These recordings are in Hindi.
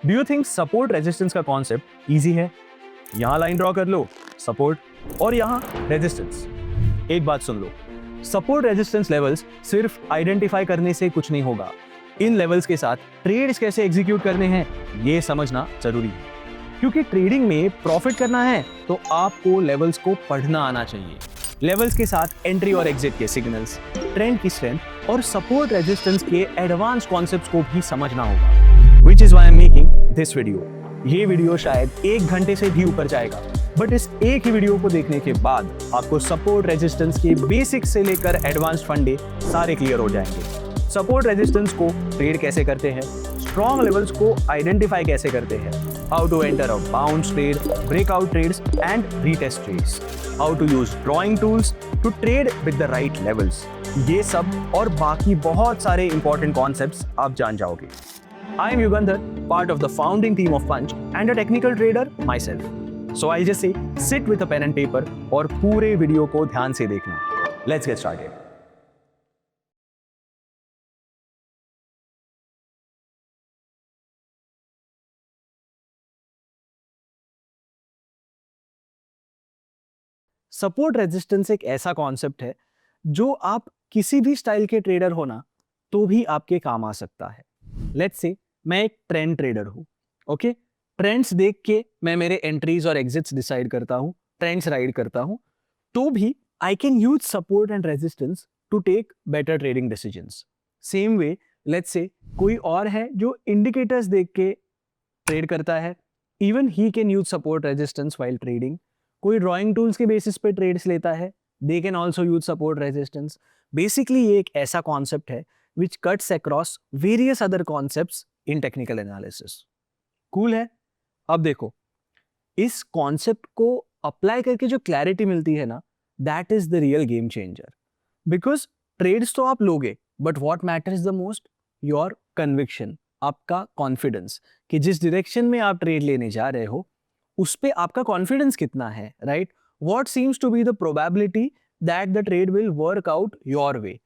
Do you think support resistance का कॉन्सेप्ट इजी है? यहां लाइन ड्रॉ कर लो, सपोर्ट, और यहां रेजिस्टेंस। एक बात सुन लो, सपोर्ट रेजिस्टेंस लेवल्स सिर्फ आइडेंटिफाई करने से कुछ नहीं होगा। इन लेवल्स के साथ ट्रेड्स कैसे एग्जीक्यूट करने हैं ये समझना जरूरी है, क्योंकि ट्रेडिंग में प्रॉफिट करना है तो आपको लेवल्स को पढ़ना आना चाहिए। लेवल्स के साथ एंट्री और एग्जिट के सिग्नल्स, ट्रेंड की स्ट्रेंथ और सपोर्ट रेजिस्टेंस के एडवांस कॉन्सेप्ट्स को भी समझना होगा। Which is why I'm making this video. ये वीडियो शायद 1 घंटे से भी ऊपर जाएगा, बट इस एक ही वीडियो को देखने के बाद आपको सपोर्ट रेजिस्टेंस के बेसिक से लेकर एडवांस फंडे सारे क्लियर हो जाएंगे। सपोर्ट रेजिस्टेंस को ट्रेड कैसे करते हैं, स्ट्रॉन्ग लेवल्स को आइडेंटिफाई कैसे करते हैं, how to enter a bounce trade, breakout trades and retest trades, how to use drawing tools to trade with the right levels, ये सब और बाकी बहुत सारे इंपॉर्टेंट कॉन्सेप्ट्स आप जान जाओगे। I am Yugandhar, part of the founding team of Punch and a technical trader myself. So I'll just say, sit with a pen and paper और पूरे वीडियो को ध्यान से देखना। Let's get started. Support resistance एक ऐसा कॉन्सेप्ट है जो आप किसी भी स्टाइल के ट्रेडर हो ना तो भी आपके काम आ सकता है। लेट्स से मैं एक ट्रेंड ट्रेडर हूं, ओके? ट्रेंड्स देख के मैं मेरे एंट्रीज और एग्जिट्स डिसाइड करता हूं, ट्रेंड्स राइड करता हूं, तो भी I can use support and resistance to take better trading decisions. Same way let's say कोई और है जो इंडिकेटर्स देख के ट्रेड करता है, even he can use support resistance while trading. कोई ड्राइंग टूल्स के बेसिस पे ट्रेड्स लेता है, they can also use support resistance. Basically ये एक ऐसा कॉन्सेप्ट है which cuts across various other concepts in technical analysis. Cool है? अब देखो, इस कॉन्सेप्ट को अप्लाई करके जो क्लैरिटी मिलती है ना, that is the real game changer. Because trades तो आप लोगे, but what matters the most, your conviction, आपका कॉन्फिडेंस कि जिस डायरेक्शन में आप ट्रेड लेने जा रहे हो उस पे आपका कॉन्फिडेंस कितना है, right? What seems to be the probability that the trade will work out your way.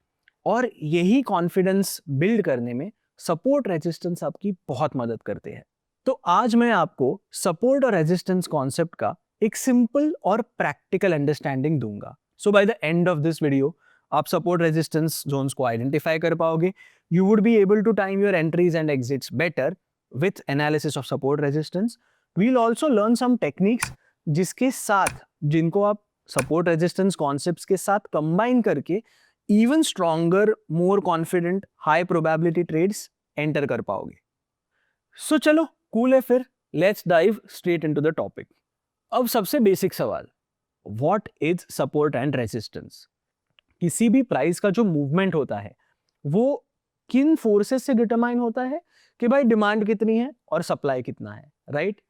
और यही कॉन्फिडेंस बिल्ड करने में सपोर्ट रेजिस्टेंस आपकी बहुत मदद करते हैं। तो आज मैं आपको सपोर्ट और रेजिस्टेंस कॉन्सेप्ट का एक सिंपल और प्रैक्टिकल अंडरस्टैंडिंग दूंगा। So by the end of this video आप सपोर्ट रेजिस्टेंस जोन्स को आइडेंटिफाई कर पाओगे। You would be able to time your entries and exits better with analysis of support resistance. We will also learn some techniques जिसके साथ, जिनको आप सपोर्ट रेजिस्टेंस कॉन्सेप्ट्स के साथ कंबाइन करके even stronger, more confident, high probability trades enter कर पाओगे। So चलो, cool है फिर, let's dive straight into the topic। अब सबसे बेसिक सवाल, what is support and resistance? किसी भी प्राइस का जो मूवमेंट होता है वो किन फोर्सेस से डिटरमाइन होता है कि भाई डिमांड कितनी है और सप्लाई कितना है, राइट?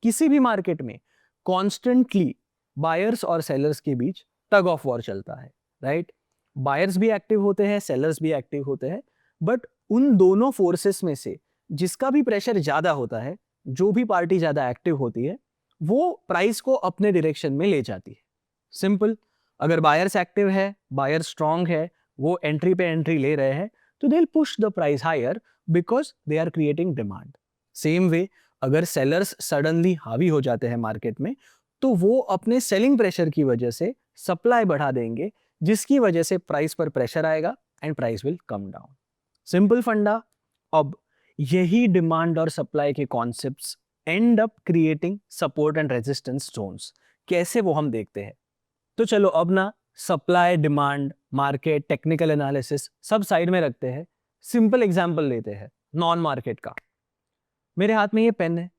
किसी भी मार्केट में कॉन्स्टेंटली बायर्स और सेलर्स के बीच टग ऑफ वॉर चलता है, राइट? बायर्स भी एक्टिव होते हैं, सेलर्स भी एक्टिव होते हैं, बट उन दोनों फोर्सेस में से जिसका भी प्रेशर ज्यादा होता है, जो भी पार्टी ज्यादा एक्टिव होती है, वो प्राइस को अपने डायरेक्शन में ले जाती है। सिंपल, अगर बायर्स एक्टिव है, बायर्स स्ट्रांग है, वो एंट्री पे एंट्री ले रहे हैं, तो they will push the price higher because they are creating demand. Same way अगर सेलर्स सडनली हावी हो जाते हैं मार्केट में, तो वो अपने सेलिंग प्रेशर की वजह से सप्लाई बढ़ा देंगे, जिसकी वजह से प्राइस पर प्रेशर आएगा and price will come down. Simple फंडा। अब यही डिमांड और सप्लाई के concepts end up creating support and resistance zones. कैसे वो हम देखते हैं। तो चलो अब ना supply, demand, market, technical analysis सब साइड में रखते हैं। सिंपल एग्जांपल लेते हैं नॉन मार्केट का। मेरे हाथ में ये पेन है,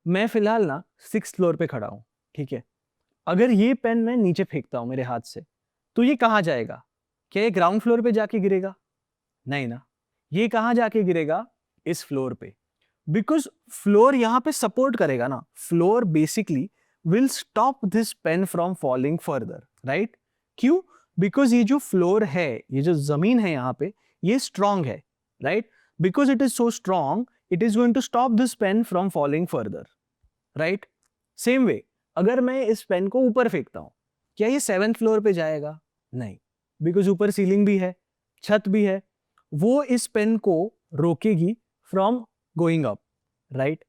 मैं फिलहाल ना 6th फ्लोर पे खड़ा हूं, ठीक है? अगर ये पेन मैं नीचे फेंकता हूं मेरे हाथ से, तो ये कहां जाएगा? क्या ये ग्राउंड फ्लोर पे जाके गिरेगा? नहीं ना। ये कहां जाके गिरेगा? इस फ्लोर पे। बिकॉज फ्लोर यहां पे सपोर्ट करेगा ना। Floor basically will stop this pen from falling further, right? क्यों? बिकॉज ये जो फ्लोर है, ये जो जमीन है यहां पे, ये स्ट्रांग है, right? Because it is so strong, it is going to stop this pen from falling further, right? Same way अगर मैं इस पेन को ऊपर फेंकता हूं, क्या ये 7th फ्लोर पे जाएगा? नहीं, बिकॉज ऊपर सीलिंग भी है, छत भी है, वो इस पेन को रोकेगी फ्रॉम गोइंग अप, राइट?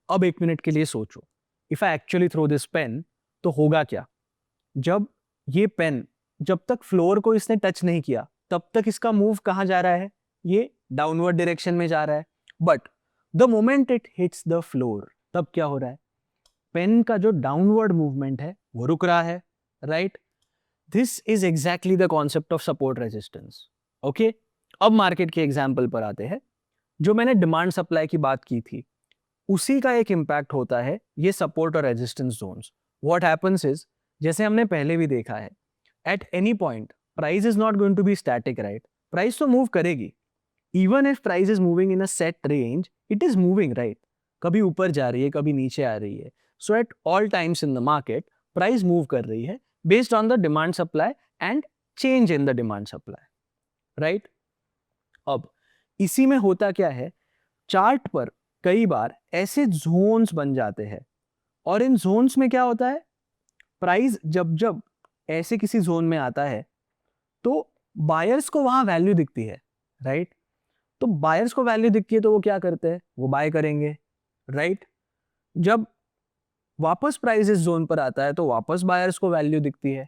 अब 1 मिनट के लिए सोचो, if I actually throw this pen तो होगा क्या? जब ये पेन, जब तक फ्लोर को इसने टच नहीं किया तब तक इसका मूव कहाँ जा रहा है? ये डाउनवर्ड डायरेक्शन में जा रहा है। But the moment it hits the floor, तब क्या हो रहा है? पेन का जो डाउनवर्ड मूवमेंट है वो रुक रहा है, right? This is exactly the concept of support resistance. Okay, अब मार्केट के एग्जाम्पल पर आते हैं। जो मैंने डिमांड सप्लाई की बात की थी, उसी का एक इंपैक्ट होता है ये सपोर्ट और resistance zones. What happens is, जैसे हमने पहले भी देखा है, at any point price is not going to be static, right? Price तो मूव करेगी। Even if price is moving in a set range, it is moving, right? कभी ऊपर जा रही है, कभी नीचे आ रही है। So at all times in the market price move कर रही है based on the demand supply and change in the demand supply, right? अब इसी में होता क्या है, चार्ट पर कई बार ऐसे जोन्स बन जाते हैं, और इन जोन्स में क्या होता है, प्राइस जब जब ऐसे किसी जोन में आता है तो बायर्स को वहां वैल्यू दिखती है, राइट? तो बायर्स को वैल्यू दिखती है तो वो क्या करते हैं? वो बाय करेंगे, राइट? जब वापस प्राइस इस जोन पर आता है तो वापस बायर्स को वैल्यू दिखती है।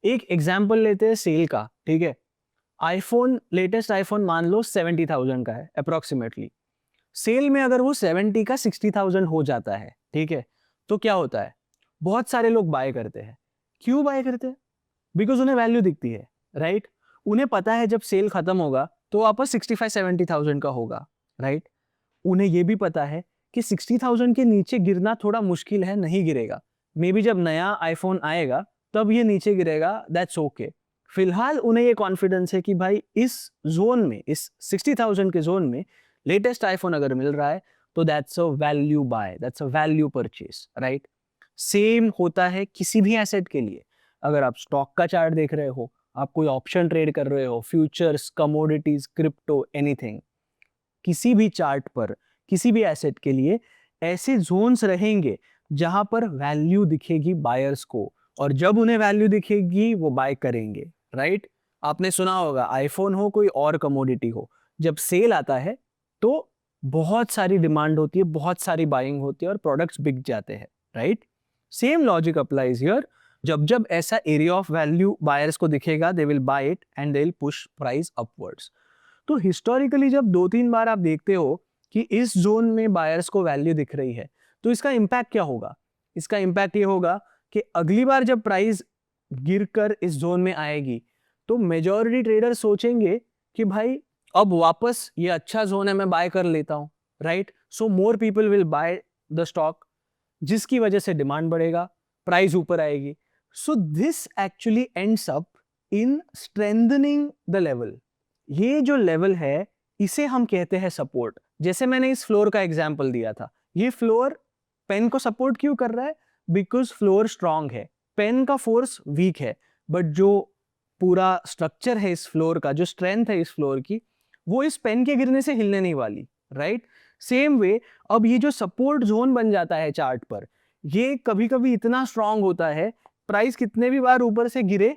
एक एग्जांपल लेते हैं सेल का, ठीक है? आईफोन, लेटेस्ट आईफोन मान लो 70,000 का है अप्रोक्सीमेटली। सेल में अगर वो 70 का 60,000 हो जाता है, ठीक है, तो क्या होता है? बहुत सारे लोग बाय करते हैं। क्यों बाय करते हैं? बिकॉज उन्हें वैल्यू दिखती है, राइट? उन्हें पता है जब सेल खत्म होगा तो वापस 65-70,000 का होगा, राइट? उन्हें यह भी पता है कि 60,000 के नीचे गिरना थोड़ा मुश्किल है, नहीं गिरेगा। मे बी जब नया आईफोन आएगा तब ये नीचे गिरेगा, दैट्स ओके। फिलहाल उन्हें ये कॉन्फिडेंस है कि भाई इस जोन में, इस 60,000 के जोन में लेटेस्ट आईफोन अगर मिल रहा है तो that's a value by, that's a value purchase, right? Same होता है किसी भी एसेट के लिए। अगर आप स्टॉक का चार्ट देख रहे हो, आप कोई ऑप्शन ट्रेड कर रहे हो, फ्यूचर्स, कमोडिटीज, क्रिप्टो, एनीथिंग, किसी भी चार्ट पर किसी भी एसेट के लिए ऐसे जोन्स रहेंगे जहां पर वैल्यू दिखेगी बायर्स को, और जब उन्हें वैल्यू दिखेगी वो बाय करेंगे, राइट? आपने सुना होगा, आईफोन हो कोई और कमोडिटी हो, जब सेल आता है तो बहुत सारी डिमांड होती है, बहुत सारी बाइंग होती है और प्रोडक्ट्स बिक जाते हैं, right? Same logic applies here. जब जब ऐसा एरिया ऑफ वैल्यू बायर्स को दिखेगा, they will buy it and they will push price upwards. तो हिस्टोरिकली जब 2-3 बार आप देखते हो कि इस जोन में बायर्स को वैल्यू दिख रही है, तो इसका इंपैक्ट क्या होगा? इसका इंपैक्ट ये होगा कि अगली बार जब प्राइस गिरकर इस जोन में आएगी तो मेजॉरिटी ट्रेडर सोचेंगे कि भाई अब वापस ये अच्छा जोन है, मैं बाय कर लेता हूं, right? So more people will by the stock, जिसकी वजह से डिमांड बढ़ेगा, प्राइस ऊपर आएगी। So this actually ends up in strengthening the level. ये जो लेवल है इसे हम कहते हैं सपोर्ट। जैसे मैंने इस फ्लोर का एग्जांपल दिया था, ये फ्लोर पेन को सपोर्ट क्यों कर रहा है? बिकॉज फ्लोर स्ट्रांग है, पेन का फोर्स वीक है, बट जो पूरा स्ट्रक्चर है इस फ्लोर का, जो स्ट्रेंथ है इस फ्लोर की, वो इस पेन के गिरने से हिलने नहीं वाली, राइट? सेम वे अब ये जो सपोर्ट जोन बन जाता है चार्ट पर, ये कभी कभी इतना स्ट्रांग होता है, प्राइस कितने भी बार ऊपर से गिरे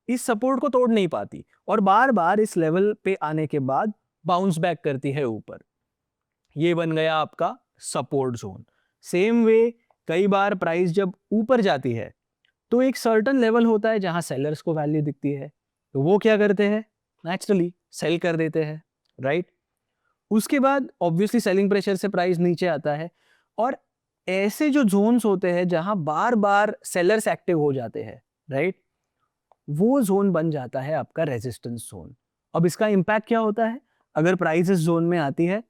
इस सपोर्ट को तोड़ नहीं पाती, और बार बार इस लेवल पे आने के बाद बाउंस बैक करती है ऊपर। ये बन गया आपका सपोर्ट जोन। सेम वे कई बार प्राइस जब ऊपर जाती है तो एक सर्टेन लेवल होता है जहां सेलर्स को वैल्यू दिखती है, तो वो क्या करते हैं? नेचुरली सेल कर देते हैं, राइट? उसके बाद ऑब्वियसली सेलिंग प्रेशर से प्राइस नीचे आता है, और ऐसे जो जोन्स होते हैं जहां बार बार सेलर्स एक्टिव हो जाते हैं, राइट, वो जोन बन जाता है आपका रेजिस्टेंस जोन। अब इसका इंपैक्ट क्या होता है? अगर प्राइस इस जोन में आती है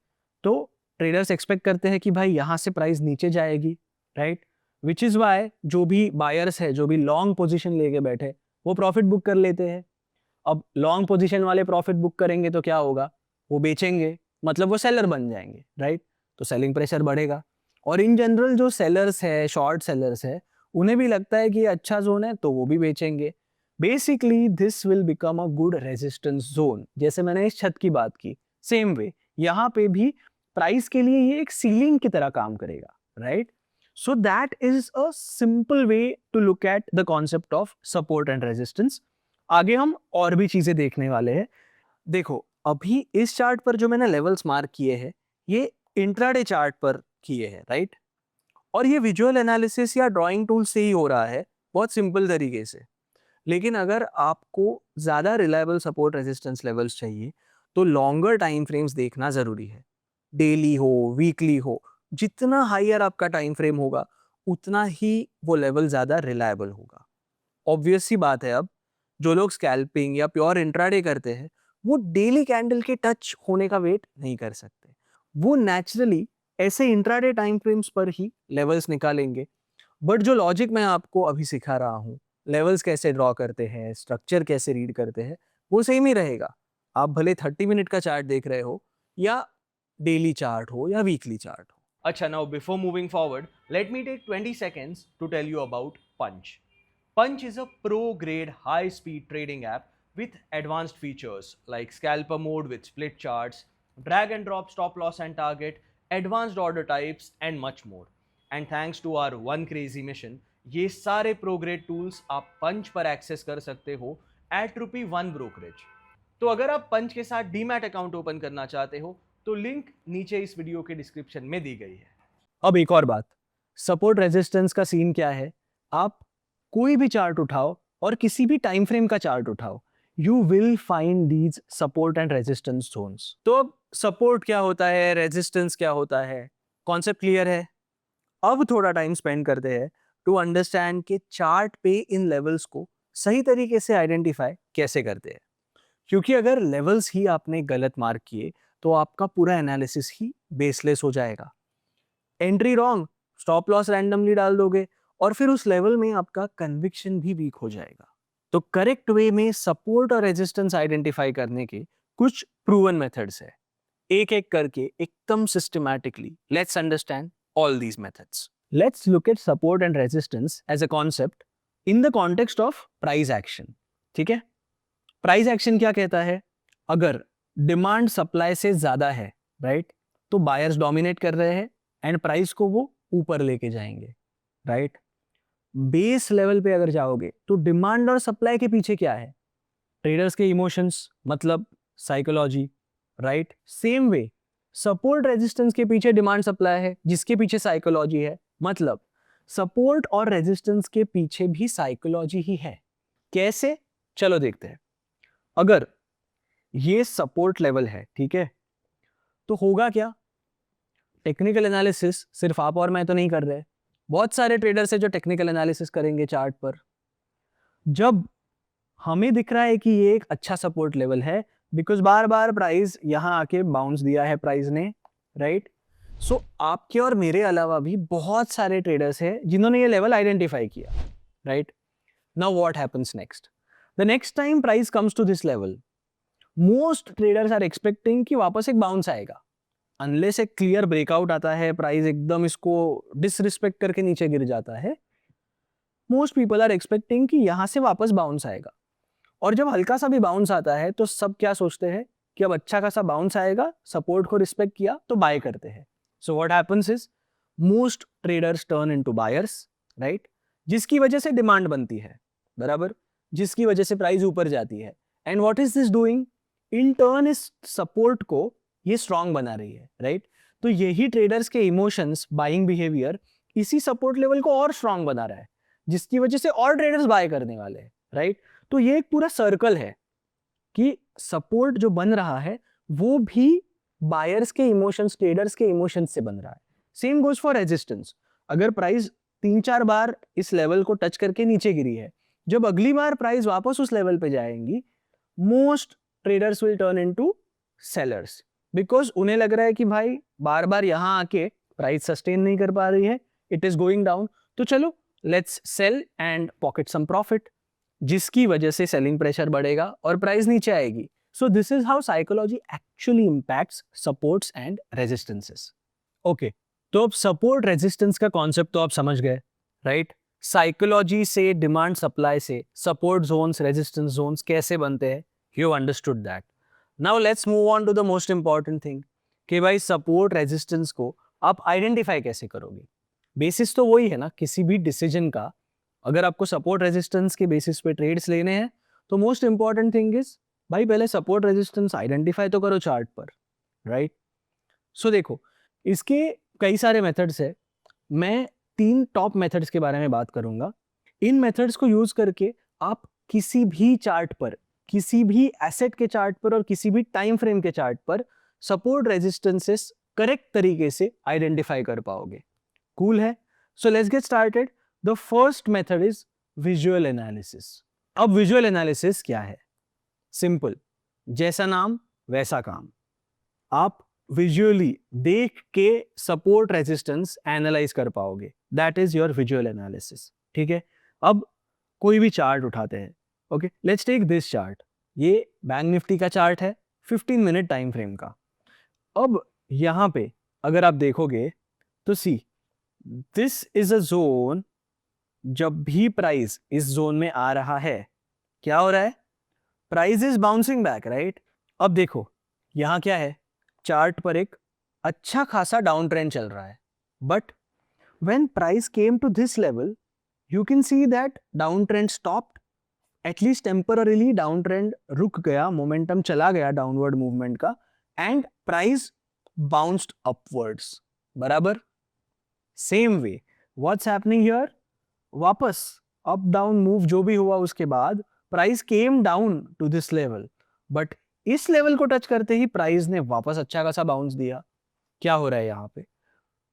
तो ट्रेडर्स एक्सपेक्ट करते हैं कि भाई यहां से प्राइस नीचे जाएगी, राइट? विच इज वाई जो भी बायर्स है, जो भी लॉन्ग पोजीशन लेके बैठे, वो प्रॉफिट बुक कर लेते हैं। अब लॉन्ग पोजीशन वाले प्रॉफिट बुक करेंगे तो क्या होगा? वो बेचेंगे, मतलब वो सेलर बन जाएंगे, राइट? तो सेलिंग प्रेशर बढ़ेगा, और इन जनरल जो सेलर्स है, शॉर्ट सेलर्स है, उन्हें भी लगता है कि ये अच्छा जोन है तो वो भी बेचेंगे। Basically this will become a good resistance zone. जैसे मैंने इस छत की बात की, सेम वे यहाँ पे भी प्राइस के लिए ये एक सीलिंग की तरह काम करेगा, right? So that is a simple way to look at the concept of support and resistance. आगे हम और भी चीजें देखने वाले हैं। देखो, अभी इस चार्ट पर जो मैंने लेवल्स मार्क किए हैं, ये इंट्राडे चार्ट पर किए हैं, राइट? और ये विजुअल एनालिसिस या ड्राइंग टूल से ही हो रहा है, बहुत सिंपल तरीके से। लेकिन अगर आपको ज़्यादा रिलायबल सपोर्ट रेजिस्टेंस लेवल्स चाहिए तो लॉन्गर टाइम फ्रेम्स देखना ज़रूरी है। डेली हो, वीकली हो, जितना हायर आपका टाइम फ्रेम होगा उतना ही वो लेवल ज़्यादा रिलायबल होगा। ऑब्वियस सी बात है, अब जो लोग स्कैल्पिंग या प्योर इंट्राडे करते हैं वो डेली कैंडल के टच होने का वेट नहीं कर सकते। वो नेचुरली ऐसे इंट्राडे टाइम फ्रेम्स पर ही लेवल्स निकालेंगे। बट जो लॉजिक मैं आपको अभी सिखा रहा हूँ, लेवल्स कैसे ड्रॉ करते हैं, स्ट्रक्चर कैसे रीड करते हैं, वो सेम ही रहेगा। आप भले 30 मिनट का चार्ट देख रहे हो या डेली चार्ट हो या वीकली चार्ट हो। अच्छा, now before moving forward, let me take 20 seconds to tell you about Punch. Punch is a pro-grade high-speed trading app with advanced features like scalper mode with split charts, drag and drop stop loss and target, advanced order types and much more. And thanks to our one crazy mission, ये सारे pro-grade tools आप Punch पर access कर सकते हो at ₹1 brokerage. तो अगर आप पंच के साथ डीमैट अकाउंट ओपन करना चाहते हो तो लिंक नीचे इस वीडियो के डिस्क्रिप्शन में दी गई है। अब एक और बात, सपोर्ट रेजिस्टेंस का सीन क्या है? आप कोई भी चार्ट उठाओ और किसी भी टाइम फ्रेम का चार्ट उठाओ, you will find these support and resistance zones. तो अब सपोर्ट क्या होता है, रेजिस्टेंस क्या होता है, कॉन्सेप्ट क्लियर है? अब थोड़ा टाइम स्पेंड करते हैं टू अंडरस्टैंड कि चार्ट पे इन लेवल्स को सही तरीके से आइडेंटिफाई कैसे करते हैं। क्योंकि अगर लेवल्स ही आपने गलत मार्क किए तो आपका पूरा एनालिसिस ही बेसलेस हो जाएगा। Entry wrong, stop loss randomly डाल दोगे और फिर उस लेवल में आपका कन्विक्शन भी वीक हो जाएगा। तो करेक्ट वे में सपोर्ट और रेजिस्टेंस आइडेंटिफाई करने के कुछ प्रूवन मेथड्स है। एक एक करके एकदम systematically let's understand all these methods. Let's look at support and resistance as a concept in the context of price action. ठीक है, प्राइस एक्शन क्या कहता है? अगर डिमांड सप्लाई से ज्यादा है, राइट, तो बायर्स डोमिनेट कर रहे हैं एंड प्राइस को वो ऊपर लेके जाएंगे, राइट। बेस लेवल पे अगर जाओगे तो डिमांड और सप्लाई के पीछे क्या है? ट्रेडर्स के इमोशंस, मतलब साइकोलॉजी, राइट। सेम वे सपोर्ट रेजिस्टेंस के पीछे डिमांड सप्लाई है, जिसके पीछे साइकोलॉजी है, मतलब सपोर्ट और रेजिस्टेंस के पीछे भी साइकोलॉजी ही है। कैसे? चलो देखते हैं। अगर ये सपोर्ट लेवल है, ठीक है, तो होगा क्या? टेक्निकल एनालिसिस सिर्फ आप और मैं तो नहीं कर रहे, बहुत सारे ट्रेडर्स है जो टेक्निकल एनालिसिस करेंगे चार्ट पर। जब हमें दिख रहा है कि ये एक अच्छा सपोर्ट लेवल है बिकॉज बार बार प्राइस यहां आके बाउंस दिया है प्राइस ने, राइट। सो आपके और मेरे अलावा भी बहुत सारे ट्रेडर्स हैं जिन्होंने ये लेवल आइडेंटिफाई किया, right. Now what happens next? The next time price comes to this level, most traders are expecting कि वापस एक बाउंस आएगा। अनलेस एक क्लियर ब्रेकआउट आता है, प्राइस एकदम इसको डिसरिस्पेक्ट करके नीचे गिर जाता है, मोस्ट पीपल आर एक्सपेक्टिंग कि यहां से वापस बाउंस आएगा। और जब हल्का सा भी बाउंस आता है तो सब क्या सोचते हैं कि अब अच्छा खासा बाउंस आएगा, सपोर्ट को रिस्पेक्ट किया तो बाय करते हैं। So what happens is most traders turn into buyers, right, जिसकी वजह से डिमांड बनती है, बराबर, जिसकी वजह से प्राइस ऊपर जाती है। And what is this doing? In turn इस सपोर्ट को ये स्ट्रांग बना रही है, राइट। तो यही ट्रेडर्स के इमोशंस, बाइंग बिहेवियर इसी सपोर्ट लेवल को और स्ट्रांग बना रहा है, जिसकी वजह से और ट्रेडर्स बाय करने वाले हैं, राइट। तो ये एक पूरा सर्कल है कि सपोर्ट जो बन रहा है वो भी बायर्स के इमोशंस, ट्रेडर्स के इमोशंस से बन रहा है। Same goes for resistance. अगर प्राइस 3-4 बार इस लेवल को टच करके नीचे गिरी है, जब अगली बार प्राइस वापस उस लेवल पे जाएंगी, most traders will turn into sellers, because उन्हें लग रहा है कि भाई बार बार यहां आके प्राइस सस्टेन नहीं कर पा रही है, इट इज गोइंग डाउन, तो चलो let's sell and pocket some profit, जिसकी वजह से सेलिंग प्रेशर बढ़ेगा और प्राइस नीचे आएगी। सो this is how psychology actually impacts supports and resistances. Okay, तो अब सपोर्ट रेजिस्टेंस का कॉन्सेप्ट तो आप समझ गए, राइट। साइकोलॉजी से, डिमांड सप्लाई से सपोर्ट जोन्स, रेजिस्टेंस जोन्स कैसे बनते हैं, you understood that. Now let's move on to the most important thing कि भाई सपोर्ट रेजिस्टेंस को आप आइडेंटिफाई कैसे करोगे। बेसिस तो वही है ना किसी भी डिसीजन का। अगर आपको सपोर्ट रेजिस्टेंस के बेसिस पे ट्रेड्स लेने हैं तो मोस्ट इंपॉर्टेंट थिंग इज भाई पहले सपोर्ट रेजिस्टेंस आइडेंटिफाई तो करो चार्ट पर, राइट। सो देखो, इसके कई सारे मेथड्स है, मैं 3 टॉप मेथड्स के बारे में बात करूंगा। इन मेथड्स को यूज करके आप किसी भी चार्ट पर, किसी भी एसेट के चार्ट पर और किसी भी टाइम फ्रेम के चार्ट पर सपोर्ट रेजिस्टेंसेस करेक्ट तरीके से आइडेंटिफाई कर पाओगे। कूल है? So let's get started. The first method is visual analysis. अब विजुअल एनालिसिस क्या है? सिंपल, जैसा नाम वैसा काम। आप विजुअली देख के सपोर्ट रेजिस्टेंस एनालाइज कर पाओगे, that is your visual analysis. ठीक है, अब कोई भी चार्ट उठाते हैं। Okay, let's take this chart. ये बैंक निफ्टी का चार्ट है 15 मिनट टाइम फ्रेम का। अब यहां पे अगर आप देखोगे तो सी, दिस इज अ जोन। जब भी प्राइस इस जोन में आ रहा है, क्या हो रहा है? Price is bouncing back, right? अब देखो यहां क्या है, चार्ट पर एक अच्छा खासा डाउन ट्रेंड चल रहा है, but when price came to this level, you can see that downtrend stopped, at least temporarily downtrend रुक गया, मोमेंटम चला गया डाउनवर्ड मूवमेंट का, एंड प्राइस बाउंस्ड अपवर्ड्स। बराबर? Same way what's happening here, वापस अप डाउन मूव जो भी हुआ उसके बाद price came down to this level, but इस लेवल को टच करते ही प्राइस ने वापस अच्छा खासा बाउंस दिया। क्या हो रहा है यहाँ पे?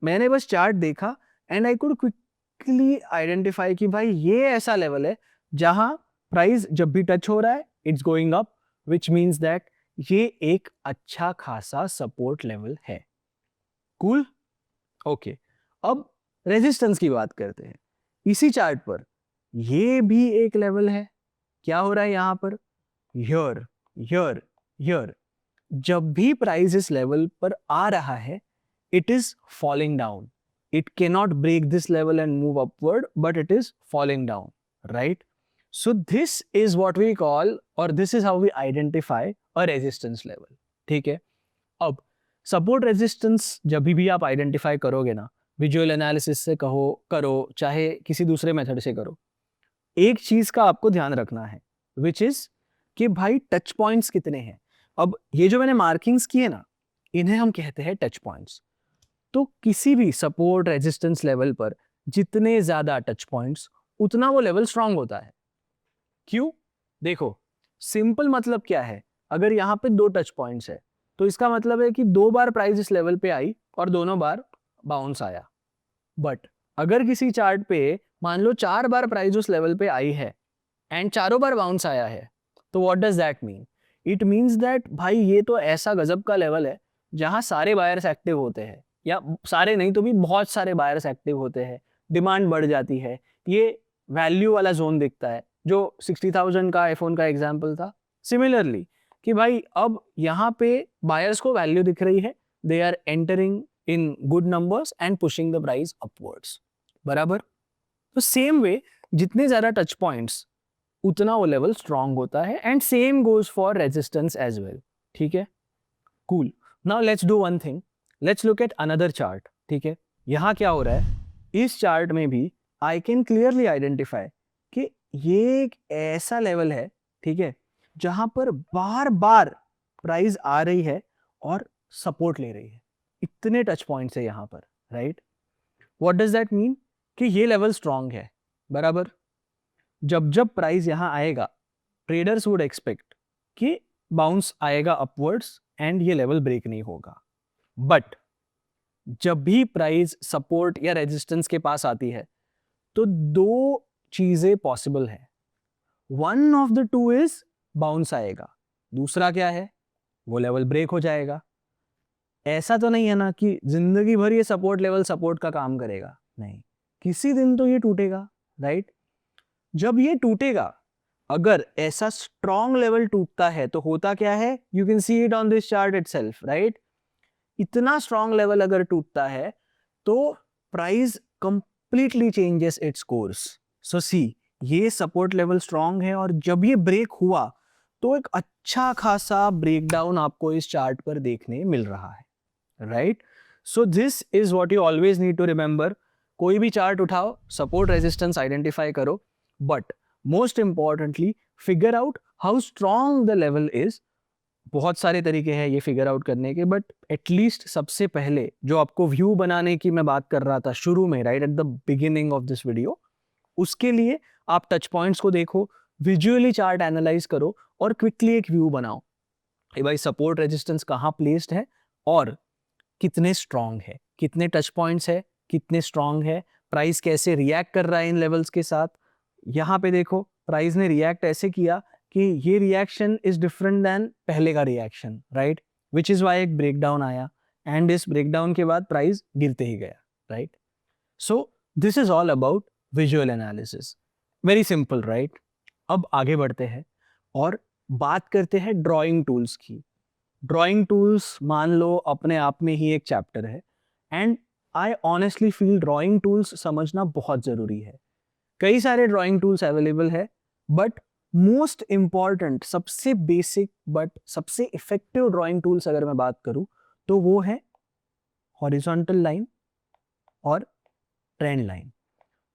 मैंने बस चार्ट देखा and I could quickly identify कि भाई ये ऐसा लेवल है जहां प्राइस जब भी टच हो रहा है it's going up, which means that ये एक अच्छा खासा सपोर्ट लेवल है। कूल? ओके, अब रेजिस्टेंस की बात करते हैं। इसी चार्ट पर ये भी एक लेवल है। क्या हो रहा है यहां पर? हियर हियर हियर, जब भी प्राइस इस लेवल पर आ रहा है, it is falling down. It cannot break this level and move upward, but it is falling down, right? So this is what we call, or this is how we identify a resistance level. ठीक है? अब सपोर्ट रेजिस्टेंस जब भी आप आइडेंटिफाई करोगे ना, विजुअल एनालिसिस से करो चाहे किसी दूसरे मेथड से करो, एक चीज का आपको ध्यान रखना है, विच इज कि भाई टच पॉइंट्स कितने हैं। अब ये जो मैंने मार्किंग्स किए ना, इन्हें हम कहते हैं टच पॉइंट्स। तो किसी भी सपोर्ट रेजिस्टेंस लेवल पर जितने ज्यादा टच पॉइंट्स, उतना वो लेवल स्ट्रांग होता है। क्यों? देखो, सिंपल मतलब क्या है, अगर यहाँ पे 2 टच पॉइंट्स है तो इसका मतलब है कि 2 बार प्राइस इस लेवल पे आई और दोनों बार बाउंस आया। बट अगर किसी चार्ट पे मान लो 4 बार प्राइस उस लेवल पे आई है एंड चारों बार बाउंस आया है, तो what does that mean? It means that भाई ये तो ऐसा गजब का लेवल है जहां सारे बायर्स एक्टिव होते हैं, या सारे नहीं तो भी बहुत सारे बायर्स एक्टिव होते हैं, डिमांड बढ़ जाती है, ये वैल्यू वाला जोन दिखता है, जो 60,000 का आईफोन का एग्जाम्पल था। सिमिलरली कि भाई अब यहाँ पे बायर्स को वैल्यू दिख रही है, they are entering in good numbers and pushing the price upwards. बराबर? तो सेम वे जितने ज्यादा टच पॉइंट्स, उतना वो लेवल स्ट्रांग होता है, and same goes for resistance as well. ठीक है? Cool. Now let's do one thing, let's look at another chart. ठीक है, यहां क्या हो रहा है, इस चार्ट में भी आई कैन क्लियरली आइडेंटिफाई कि ये एक ऐसा लेवल है, ठीक है, जहां पर बार बार प्राइस आ रही है और सपोर्ट ले रही है। इतने टच पॉइंट्स है यहां पर, right? What does that mean? कि ये लेवल स्ट्रांग है। बराबर? जब जब प्राइस यहां आएगा, ट्रेडर्स वुड एक्सपेक्ट कि बाउंस आएगा अपवर्ड्स एंड ये लेवल ब्रेक नहीं होगा। बट जब भी प्राइस सपोर्ट या रेजिस्टेंस के पास आती है, तो 2 चीजें पॉसिबल है। One of the 2 is bounce आएगा, दूसरा क्या है, वो लेवल ब्रेक हो जाएगा। ऐसा तो नहीं है ना कि जिंदगी भर ये सपोर्ट लेवल सपोर्ट का काम करेगा, नहीं, किसी दिन तो ये टूटेगा, राइट? जब ये टूटेगा, अगर ऐसा स्ट्रॉन्ग लेवल टूटता है तो होता क्या है, you can see it on this chart itself, right? इतना स्ट्रॉन्ग लेवल अगर टूटता है तो price completely changes its course. So see, ये सपोर्ट लेवल स्ट्रॉन्ग है और जब ये ब्रेक हुआ तो एक अच्छा खासा ब्रेकडाउन आपको इस चार्ट पर देखने मिल रहा है, right? So this is what you always need to remember. कोई भी चार्ट उठाओ, सपोर्ट रेजिस्टेंस आइडेंटिफाई करो, but most importantly figure out how strong the level is बहुत सारे तरीके हैं ये फिगर आउट करने के, बट एटलीस्ट सबसे पहले जो आपको व्यू बनाने की मैं बात कर रहा था शुरू में, right at the beginning of this video, उसके लिए आप टच पॉइंट्स को देखो, विजुअली चार्ट एनालाइज करो और क्विकली एक व्यू बनाओ कि भाई सपोर्ट रेजिस्टेंस कहाँ प्लेस्ड है और कितने स्ट्रांग है, कितने टच पॉइंट्स है, कितने स्ट्रांग है, प्राइस कैसे रिएक्ट कर रहा है इन लेवल्स के साथ। यहाँ पे देखो प्राइस ने रिएक्ट ऐसे किया कि ये रिएक्शन इज डिफरेंट देन पहले का reaction, right, which is why एक ब्रेकडाउन आया एंड इस ब्रेकडाउन के बाद प्राइस गिरते ही गया, right. So this is all about visual analysis, very simple, right. अब आगे बढ़ते हैं और बात करते हैं ड्राइंग टूल्स की। ड्राइंग टूल्स मान लो अपने आप में ही एक चैप्टर है and I honestly feel drawing tools समझना बहुत ज़रूरी है। कई सारे ड्राइंग टूल्स अवेलेबल है, बट मोस्ट इम्पॉर्टेंट, सबसे बेसिक बट सबसे इफेक्टिव ड्राइंग टूल्स अगर मैं बात करूं तो वो है हॉरिजॉन्टल लाइन और ट्रेंड लाइन।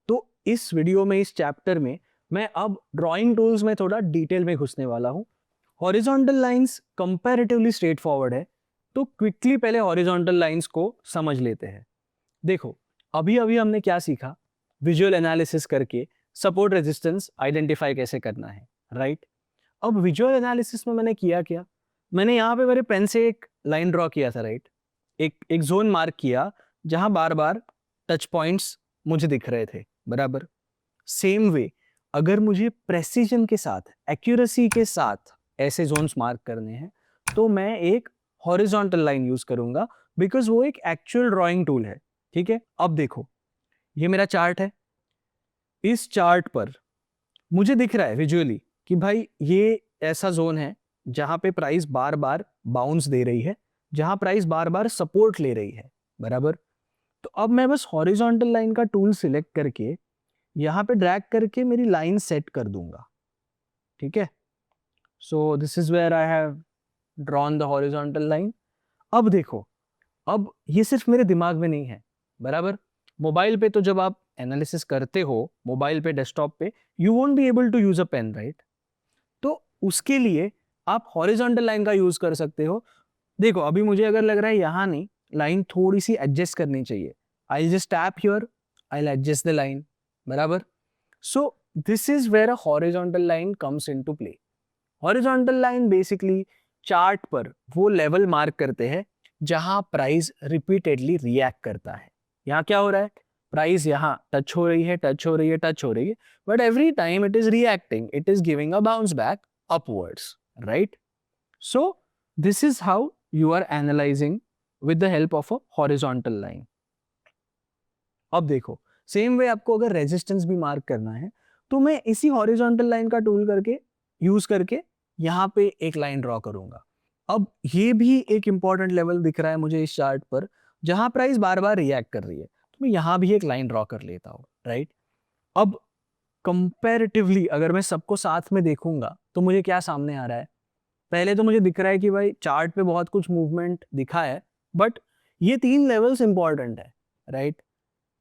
तो इस वीडियो में, इस चैप्टर में मैं अब ड्राइंग टूल्स में थोड़ा डिटेल में घुसने वाला हूं। Horizontal lines comparatively straight forward है, तो क्विकली पहले हॉरिजॉन्टल लाइंस को समझ लेते हैं। देखो अभी अभी हमने क्या सीखा, विजुअल एनालिसिस करके सपोर्ट रेजिस्टेंस आइडेंटिफाई कैसे करना है, राइट। अब विजुअल एनालिसिस में मैंने किया क्या, मैंने यहाँ पे मेरे पेन से एक लाइन ड्रॉ किया था, राइट, एक जोन मार्क किया जहां बार बार टच पॉइंट्स मुझे दिख रहे थे, बराबर। सेम वे अगर मुझे प्रेसिजन के साथ, एक्यूरेसी के साथ ऐसे जोन्स मार्क करने हैं तो मैं एक हॉरिजॉन्टल लाइन यूज करूंगा, बिकॉज वो एक एक्चुअल ड्राइंग टूल है, ठीक है। अब देखो ये मेरा चार्ट है, इस चार्ट पर मुझे दिख रहा है विजुअली कि भाई ये ऐसा जोन है जहां पे प्राइस बार बार बाउंस दे रही है, जहां प्राइस बार बार सपोर्ट ले रही है, बराबर। तो अब मैं बस हॉरिजॉन्टल लाइन का टूल सिलेक्ट करके यहां पे ड्रैग करके मेरी लाइन सेट कर दूंगा, ठीक है। So this is where I have drawn the horizontal line. अब देखो, अब ये सिर्फ मेरे दिमाग में नहीं है, बराबर। मोबाइल पे तो जब आप एनालिसिस करते हो, मोबाइल पे, डेस्कटॉप पे, you won't be able to use a pen, right. तो उसके लिए आप हॉरिजॉन्टल लाइन का यूज कर सकते हो। देखो अभी मुझे अगर लग रहा है यहाँ नहीं, लाइन थोड़ी सी एडजस्ट करनी चाहिए, I just tap here, I adjust the line, बराबर। So this is where a horizontal line comes into play. Horizontal line basically chart पर वो लेवल मार्क करते हैं जहां प्राइस रिपीटेडली रिएक्ट करता है। यहाँ क्या हो रहा है, प्राइस यहाँ टच हो रही है, टच हो रही है, टच हो रही है, but every time it is reacting, it is giving a bounce back upwards, right. So this is how you are analysing with the help of a horizontal line. अब देखो सेम वे आपको अगर रेजिस्टेंस भी मार्क करना है तो मैं इसी हॉरिजॉन्टल लाइन का टूल करके यूज करके यहाँ पे एक लाइन ड्रॉ करूंगा। अब ये भी एक इंपॉर्टेंट लेवल दिख रहा है मुझे इस चार्ट पर जहां प्राइस बार बार रिएक्ट कर रही है, तो मैं यहां भी एक लाइन ड्रॉ कर लेता हूँ, राइट। अब कंपैरेटिवली अगर मैं सबको साथ में देखूंगा तो मुझे क्या सामने आ रहा है, पहले तो मुझे दिख रहा है कि भाई चार्ट पे बहुत कुछ मूवमेंट दिखा है, बट ये 3 लेवल्स इंपॉर्टेंट है, राइट।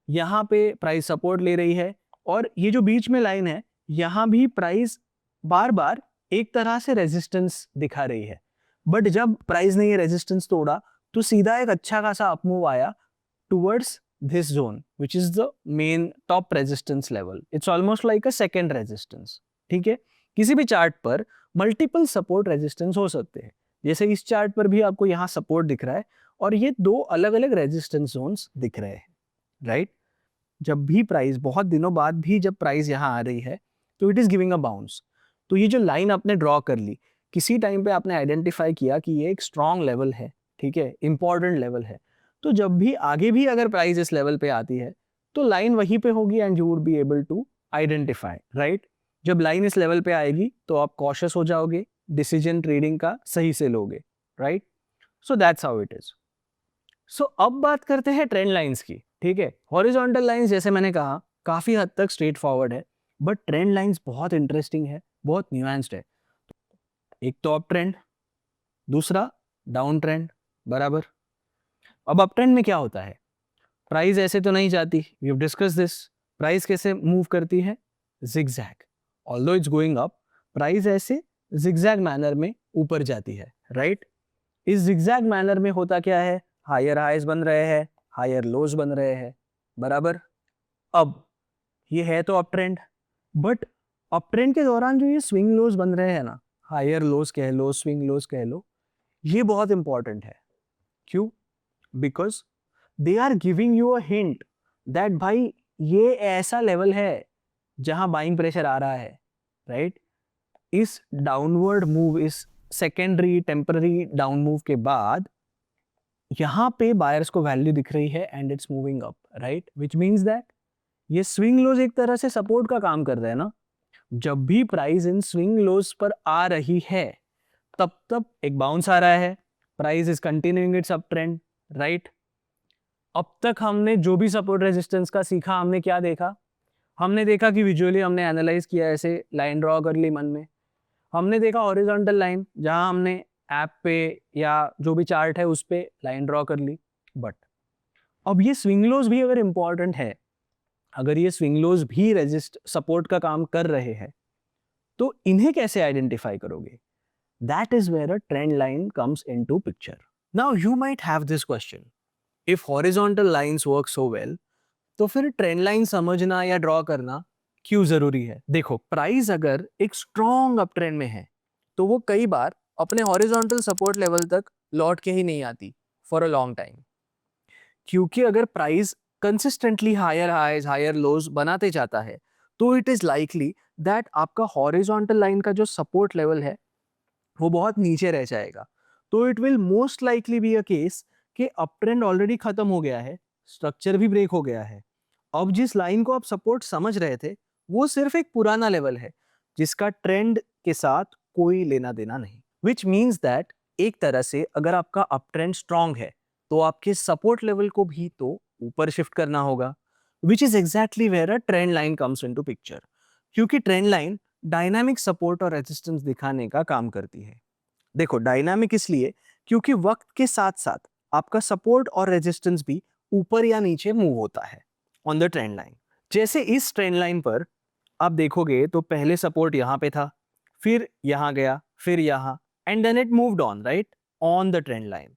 यहाँ पे प्राइस सपोर्ट ले रही है और ये जो बीच में लाइन है यहाँ भी प्राइस बार बार एक तरह से रेजिस्टेंस दिखा रही है, बट जब प्राइस ने ये रेजिस्टेंस तोड़ा तो सीधा एक अच्छा खासा अपमूव आया towards this zone which is the main top resistance level. It's almost like a second resistance, ठीक है। किसी भी चार्ट पर मल्टीपल सपोर्ट रेजिस्टेंस हो सकते हैं, जैसे इस चार्ट पर भी आपको यहाँ सपोर्ट दिख रहा है और ये 2 अलग अलग रेजिस्टेंस जोन्स दिख रहे हैं, राइट। जब भी प्राइस बहुत दिनों बाद भी जब प्राइस यहाँ आ रही है तो it is giving a bounce. तो ये जो लाइन आपने ड्रॉ कर ली, किसी टाइम पे आपने आइडेंटिफाई किया कि ये एक स्ट्रॉन्ग लेवल है, ठीक है, इंपॉर्टेंट लेवल है, तो जब भी आगे भी अगर प्राइस इस लेवल पे आती है तो लाइन वहीं पे होगी and you would be able to identify, right. जब लाइन इस लेवल पे आएगी तो आप कॉशियस हो जाओगे, डिसीजन ट्रेडिंग का सही से लोगे, right. So that's how it is. सो अब बात करते हैं ट्रेंड लाइंस की, ठीक है। हॉरिजॉन्टल लाइंस जैसे मैंने कहा काफी हद तक स्ट्रेट फॉरवर्ड है, बट ट्रेंड लाइंस बहुत इंटरेस्टिंग है, बहुत न्यूएंस्ड है। एक तो अप ट्रेंड, दूसरा डाउन ट्रेंड, बराबर। अब अप ट्रेंड में क्या होता है, प्राइस ऐसे तो नहीं जाती, we have discuss this. Price कैसे मूव करती है, zigzag. Although it's going up, price ऐसे जिगजैग मैनर में ऊपर जाती है, राइट? इस जिगजैग मैनर में होता क्या है, हायर हाइज बन रहे हैं, हायर लोज बन रहे हैं, बराबर। अब ये है तो up trend, but up trend के दौरान जो ये स्विंग लोज बन रहे हैं ना, हायर लोज कह लो, स्विंग लोज कह लो, ये बहुत इंपॉर्टेंट है। क्यों? Because they are giving you a hint that भाई ये ऐसा लेवल है जहां बाइंग प्रेशर आ रहा है, राइट? इस डाउनवर्ड मूव, इस सेकेंडरी टेम्पररी डाउन मूव के बाद यहां पे बायर्स को वैल्यू दिख रही है and it's moving up, right? Which means that ये स्विंग लोज एक तरह से सपोर्ट का काम कर रहे हैं ना। जब भी प्राइस इन स्विंग लोज पर आ रही है तब तब एक बाउंस आ रहा है, price is continuing it's up trend, right? अब तक हमने जो भी सपोर्ट रेजिस्टेंस का सीखा, हमने क्या देखा? हमने देखा कि विजुअली हमने एनालाइज किया, ऐसे लाइन ड्रॉ कर ली मन में। हमने देखा हॉरिजॉन्टल लाइन, जहां हमने ऐप पे या जो भी चार्ट है उस पे लाइन ड्रॉ कर ली। बट अब ये स्विंग लोज भी अगर इंपॉर्टेंट है, अगर ये स्विंग लोज भी रेजिस्ट सपोर्ट का काम कर रहे हैं, तो इन्हें कैसे आइडेंटिफाई करोगे? That is where a trend line comes into picture. Now you might have this question, if horizontal lines work so well, तो फिर ट्रेंड लाइन समझना या ड्रॉ करना क्यों जरूरी है? देखो, प्राइस अगर एक स्ट्रॉन्ग अप ट्रेंड में है तो वो कई बार अपने हॉरिजॉन्टल सपोर्ट लेवल तक लौट के ही नहीं आती फॉर अ लॉन्ग टाइम। क्योंकि अगर price consistently higher highs higher lows बनाते जाता है तो इट इज लाइकली दैट आपका हॉरिजॉन्टल लाइन का जो सपोर्ट लेवल है वो बहुत नीचे रह जाएगा। तो it will most likely be a case कि अप ट्रेंड ऑलरेडी खत्म हो गया है, स्ट्रक्चर भी ब्रेक हो गया है। अब जिस लाइन को आप सपोर्ट समझ रहे थे वो सिर्फ एक पुराना लेवल है जिसका ट्रेंड के साथ कोई लेना देना नहीं। विच मीन्स दैट एक तरह से अगर आपका अप ट्रेंड स्ट्रांग है तो आपके सपोर्ट लेवल को भी तो ऊपर शिफ्ट करना होगा, which is exactly where a trend line comes into picture. क्योंकि ट्रेंड लाइन डायनामिक सपोर्ट और रेजिस्टेंस दिखाने का काम करती है। देखो, डायनामिक इसलिए क्योंकि वक्त के साथ साथ आपका सपोर्ट और रेजिस्टेंस भी ऊपर या नीचे मूव होता है ऑन द ट्रेंड लाइन। जैसे इस ट्रेंड लाइन पर आप देखोगे तो पहले सपोर्ट यहां पे था, फिर यहां गया, फिर यहां, and then it moved on, right, on the trend line.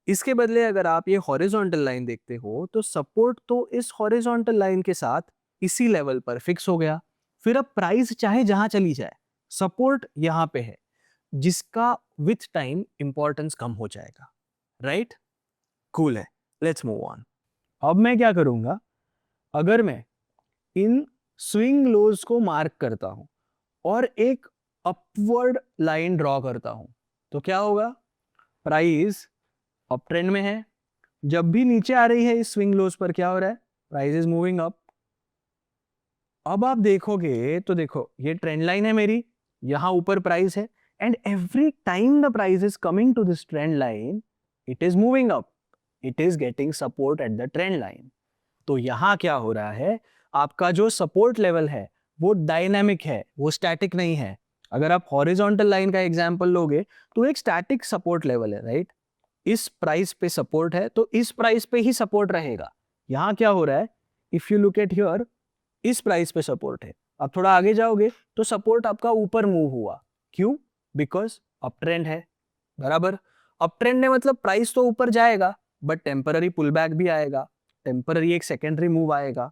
इसके बदले अगर आप ये हॉरिजॉन्टल लाइन देखते हो तो सपोर्ट तो इस हॉरिजॉन्टल लाइन के साथ इसी लेवल पर फिक्स हो गया। फिर अब प्राइस चाहे जहां चली जाए, सपोर्ट यहां पे है जिसका विथ टाइम इंपॉर्टेंस कम हो जाएगा, राइट? कूल है, लेट्स मूव ऑन। अब मैं क्या करूंगा, अगर मैं इन स्विंग लोज को मार्क करता हूं और एक अपवर्ड लाइन ड्रॉ करता हूं तो क्या होगा? प्राइस अप ट्रेंड में है, जब भी नीचे आ रही है इस स्विंग लोज पर क्या हो रहा है? Price is moving up. अब आप देखोगे तो देखो, ये ट्रेंड लाइन है मेरी, यहां ऊपर प्राइस है, and every time the price is coming to this trend line, it is moving up, it is getting support at the trend line. तो यहां क्या हो रहा है, आपका जो सपोर्ट लेवल है वो डायनामिक है, वो स्टैटिक नहीं है। अगर आप हॉरिजॉन्टल लाइन का एग्जांपल लोगे तो एक स्टैटिक सपोर्ट लेवल है, राइट? इस प्राइस पे सपोर्ट है तो इस प्राइस पे ही सपोर्ट रहेगा। यहां क्या हो रहा है, if you look at here, इस प्राइस पे सपोर्ट है, अब थोड़ा आगे जाओगे तो सपोर्ट आपका ऊपर मूव हुआ। क्यों? बिकॉज अप ट्रेंड है, बराबर। अप ट्रेंड है मतलब प्राइस तो ऊपर जाएगा बट टेम्पररी पुल बैक भी आएगा, टेम्पररी एक सेकेंडरी मूव आएगा।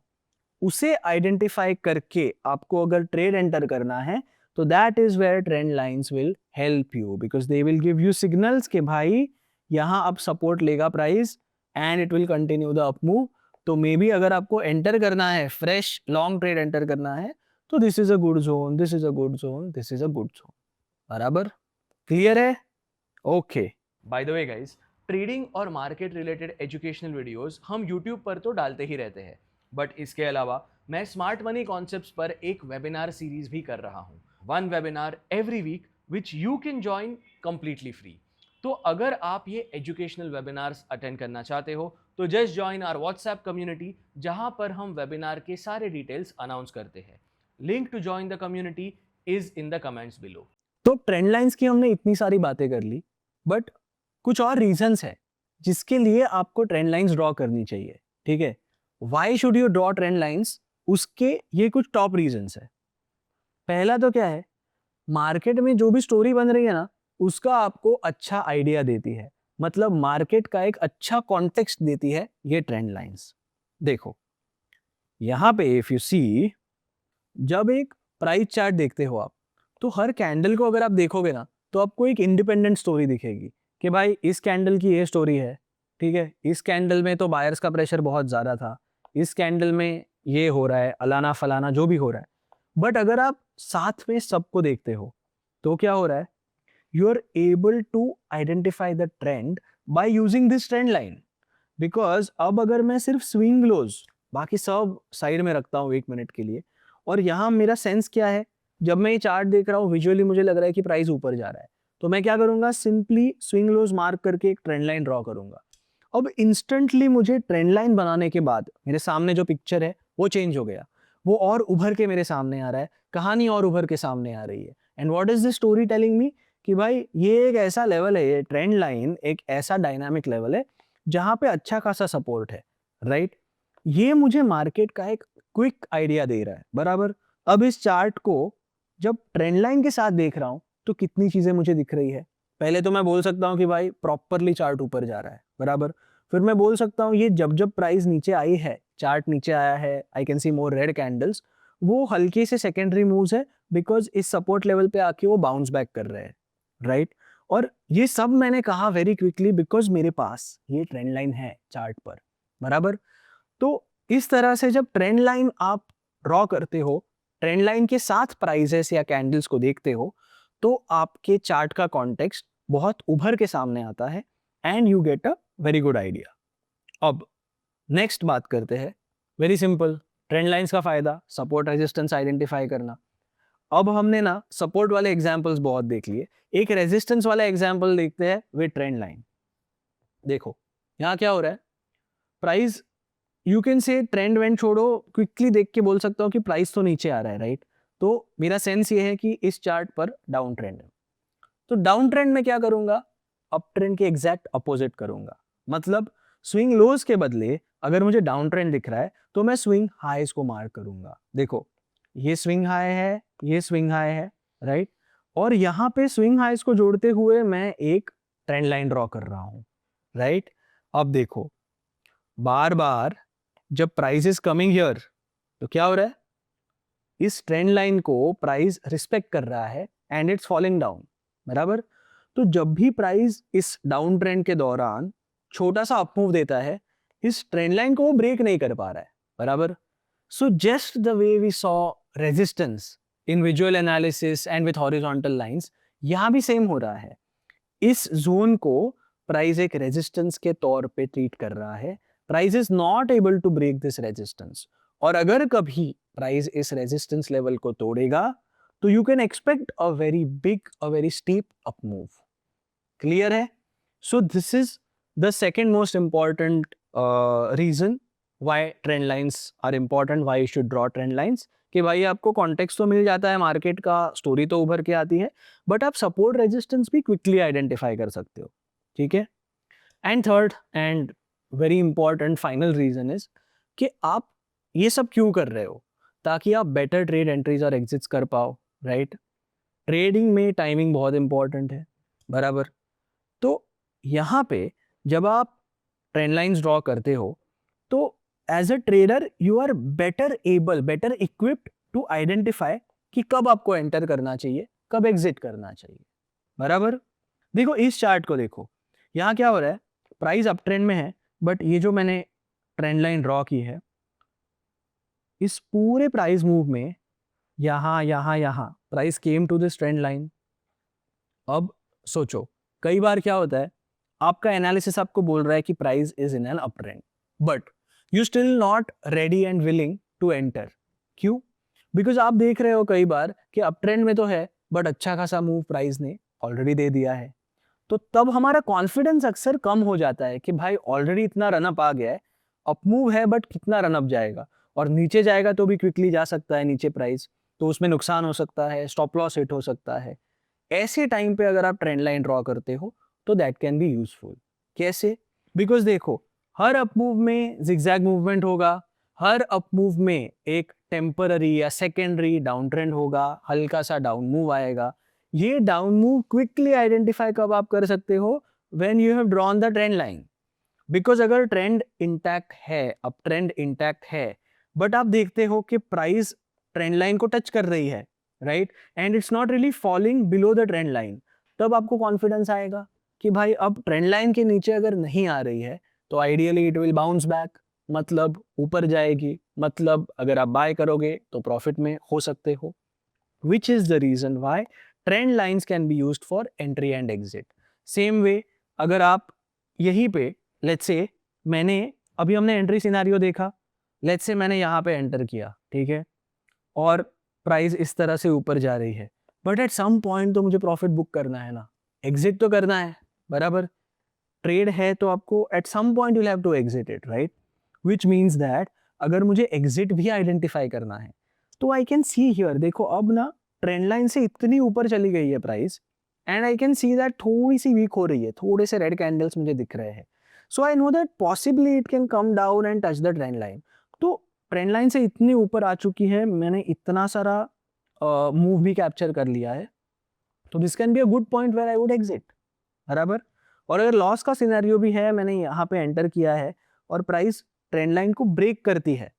उसे आइडेंटिफाई करके आपको अगर ट्रेड एंटर करना है तो that is where trend lines will help you, because they will give you signals कि भाई यहां अब सपोर्ट लेगा price and it will continue the up move. तो मे बी अगर आपको एंटर करना है, फ्रेश लॉन्ग ट्रेड एंटर करना है, तो this is a good zone, this is a good zone, this is a good zone. बराबर? क्लियर है? Okay. By the way guys, trading और मार्केट रिलेटेड एजुकेशनल वीडियोस हम यूट्यूब पर तो डालते ही रहते हैं, बट इसके अलावा मैं स्मार्ट मनी कॉन्सेप्ट्स पर एक वेबिनार सीरीज भी कर रहा हूँ, one webinar every week which you can join completely free. तो अगर आप ये एजुकेशनल वेबिनार्स अटेंड करना चाहते हो तो just join our WhatsApp community, जहां पर हम वेबिनार के सारे डिटेल्स अनाउंस करते हैं। Link to join the community is in the comments below. तो ट्रेंड लाइंस की हमने इतनी सारी बातें कर ली, बट कुछ और रीजंस है जिसके लिए आपको ट्रेंड लाइंस ड्रॉ करनी चाहिए, ठीक है? Why should you draw trend lines? उसके ये कुछ टॉप रीजंस है। पहला तो क्या है, मार्केट में जो भी स्टोरी बन रही है ना उसका आपको अच्छा आइडिया देती है, मतलब मार्केट का एक अच्छा कॉन्टेक्स्ट देती है ये ट्रेंड लाइंस। देखो यहाँ पे इफ यू सी, जब एक प्राइस चार्ट देखते हो आप, तो हर कैंडल को अगर आप देखोगे ना, तो आपको एक इंडिपेंडेंट स्टोरी दिखेगी कि भाई इस कैंडल की ये स्टोरी है, ठीक है, इस कैंडल में तो बायर्स का प्रेशर बहुत ज़्यादा था, इस कैंडल में ये हो रहा है, अलाना फलाना जो भी हो रहा है। बट अगर आप साथ में सबको देखते हो, तो क्या हो रहा है, you are able to identify the trend by using this trend line. Because अब अगर मैं सिर्फ स्विंग लोज बाकी सब साइड में रखता हूँ 1 मिनट के लिए, और यहाँ मेरा सेंस क्या है, जब मैं ये चार्ट देख रहा हूँ विजुअली मुझे लग रहा है कि प्राइस ऊपर जा रहा है, तो मैं क्या करूंगा, सिंपली स्विंग लोज मार्क करके एक ट्रेंड लाइन ड्रॉ करूंगा। अब इंस्टेंटली मुझे ट्रेंड लाइन बनाने के बाद मेरे सामने जो पिक्चर है वो चेंज हो गया, वो और उभर के मेरे सामने आ रहा है, कहानी और उभर के सामने आ रही है। And what is the story telling me, कि भाई ये एक ऐसा लेवल है, ये ट्रेंड लाइन एक ऐसा डायनामिक लेवल है जहां पे अच्छा खासा सपोर्ट है, राइट। ये मुझे मार्केट का एक क्विक आइडिया दे रहा है, बराबर। अब इस चार्ट को जब ट्रेंड लाइन के साथ देख रहा हूं तो कितनी चीजें मुझे दिख रही है। पहले तो मैं बोल सकता हूं कि भाई प्रॉपरली चार्ट ऊपर जा रहा है, बराबर। फिर मैं बोल सकता हूं ये जब जब प्राइस नीचे आई है, चार्ट नीचे आया है, I can see more red candles, वो हल्के से सेकेंडरी मूव्स है, बिकॉज इस सपोर्ट लेवल पे आके वो बाउंस बैक कर रहे हैं, राइट। और ये सब मैंने कहा वेरी क्विकली बिकॉज मेरे पास ये ट्रेंड लाइन है चार्ट पर, बराबर। तो इस तरह से जब ट्रेंड लाइन आप ड्रॉ करते हो, ट्रेंड लाइन के साथ प्राइजेस या कैंडल्स को देखते हो, तो आपके चार्ट का कॉन्टेक्स्ट बहुत उभर के सामने आता है and you get a very good idea. अब नेक्स्ट बात करते हैं, वेरी सिंपल, ट्रेंड लाइंस का फायदा सपोर्ट रेजिस्टेंस आइडेंटिफाई करना। अब हमने ना सपोर्ट वाले एग्जांपल्स बहुत देख लिए, एक रेजिस्टेंस वाला एग्जांपल देखते हैं विद ट्रेंड लाइन। देखो यहाँ क्या हो रहा है, price you can say trend वेंड छोड़ो, क्विकली देख के बोल सकता हूँ कि प्राइस तो नीचे आ रहा है, राइट। तो मेरा सेंस ये है कि इस चार्ट पर डाउन ट्रेंड है, तो डाउन ट्रेंड में क्या करूंगा, अप ट्रेंड के एग्जैक्ट अपोजिट करूंगा। मतलब स्विंग लोज के बदले अगर मुझे डाउन ट्रेंड दिख रहा है तो मैं स्विंग हाईज को मार्क करूंगा। देखो ये स्विंग हाई है, ये स्विंग हाई है, राइट। और यहाँ पे स्विंग हाईज को जोड़ते हुए मैं एक ट्रेंड लाइन ड्रॉ कर रहा हूं, राइट। अब देखो बार बार जब प्राइस इज कमिंग हियर, तो क्या हो रहा है, इस ट्रेंड लाइन को प्राइस रिस्पेक्ट कर रहा है एंड इट्स फॉलिंग डाउन, बराबर। तो जब भी प्राइस इस डाउन ट्रेंड के दौरान छोटा सा अपमूव देता है, इस ट्रेंड लाइन को वो ब्रेक नहीं कर पा रहा है, बराबर। So just the way we saw resistance in visual analysis and with horizontal lines, यहां भी सेम हो रहा है। इस जोन को प्राइस एक रेजिस्टेंस के तौर पे ट्रीट कर रहा है, price is not able to break this resistance. और अगर कभी प्राइस इस रेजिस्टेंस लेवल को तोड़ेगा तो you can expect a very big, a very steep up move. Clear है? So this is the second most important reason why trend lines are important, why you should draw trend lines, कि भाई आपको कॉन्टेक्स्ट तो मिल जाता है, मार्केट का स्टोरी तो उभर के आती है, बट आप सपोर्ट रेजिस्टेंस भी क्विकली आइडेंटिफाई कर सकते हो, ठीक है। And third and very important final reason is कि आप ये सब क्यों कर रहे हो, ताकि आप बेटर ट्रेड एंट्रीज और एग्जिट्स कर पाओ, राइट। ट्रेडिंग में टाइमिंग बहुत इंपॉर्टेंट है, बराबर। तो यहाँ पे जब आप ट्रेंड लाइंस ड्रॉ करते हो तो as a trader you are better able, better equipped to identify कि कब आपको एंटर करना चाहिए, कब एग्जिट करना चाहिए, बराबर। देखो इस चार्ट को देखो, यहाँ क्या हो रहा है, प्राइस अप ट्रेंड में है, बट ये जो मैंने ट्रेंड लाइन ड्रॉ की है, इस पूरे प्राइस मूव में यहाँ यहाँ यहाँ price came to this trend line. अब सोचो कई बार क्या होता है, आपका एनालिसिस आपको बोल रहा है कि price is in an up trend, but you still not ready and willing to enter. क्यों? बिकॉज आप देख रहे हो कई बार कि अप ट्रेंड में तो है, बट अच्छा खासा मूव प्राइस ने ऑलरेडी दे दिया है। तो तब हमारा कॉन्फिडेंस अक्सर कम हो जाता है कि भाई ऑलरेडी इतना रनअप आ गया है, अप मूव है बट कितना रनअप जाएगा, और नीचे जाएगा तो भी क्विकली जा सकता है नीचे प्राइस, तो उसमें नुकसान हो सकता है, स्टॉप लॉस हिट हो सकता है। ऐसे टाइम पे अगर आप ट्रेंड लाइन ड्रॉ करते हो तो दैट कैन बी यूजफुल। कैसे? बिकॉज देखो हर अप मूव में जिगजैग मूवमेंट होगा, हर अप मूव में एक टेम्पररी या सेकेंडरी डाउन ट्रेंड होगा, हल्का सा डाउन मूव आएगा। ये डाउन मूव क्विकली आइडेंटिफाई कब आप कर सकते हो, when you have drawn the trend line. Because अगर ट्रेंड इंटैक्ट है, अब ट्रेंड इंटैक्ट है बट आप देखते हो कि प्राइस ट्रेंड लाइन को टच कर रही है, right, and it's not really falling below the trend line, तब आपको कॉन्फिडेंस आएगा कि भाई अब ट्रेंड लाइन के नीचे अगर नहीं आ रही है तो ideally it will bounce back, मतलब ऊपर जाएगी, मतलब अगर आप बाय करोगे तो प्रॉफिट में हो सकते हो। Which is the reason why trend lines can be used for entry and exit. Same way अगर आप यहीं पे लेट्स से अभी हमने एंट्री सिनेरियो देखा, लेट्स से मैंने यहाँ पे एंटर किया, ठीक है, और प्राइस इस तरह से ऊपर जा रही है, बट एट सम पॉइंट तो मुझे प्रॉफिट बुक करना है ना, एग्जिट तो करना है, बराबर, ट्रेड है तो आपको at some point you have to exit it, right, which means that अगर मुझे एग्जिट भी आइडेंटिफाई करना है तो आई कैन सी हियर, देखो अब ना ट्रेंड लाइन से इतनी ऊपर चली गई है price and I can see that थोड़ी सी वीक हो रही है, थोड़े से रेड कैंडल्स मुझे दिख रहे हैं, so I know that possibly it can come down and touch the trend line. तो ट्रेंड लाइन से इतनी ऊपर आ चुकी है, मैंने इतना सारा मूव भी कैप्चर कर लिया है, तो this can be a good point where I would exit, बराबर। और अगर लॉस का सिनेरियो भी है, मैंने यहाँ पे एंटर किया है और प्राइस ट्रेंड लाइन को ब्रेक करती है,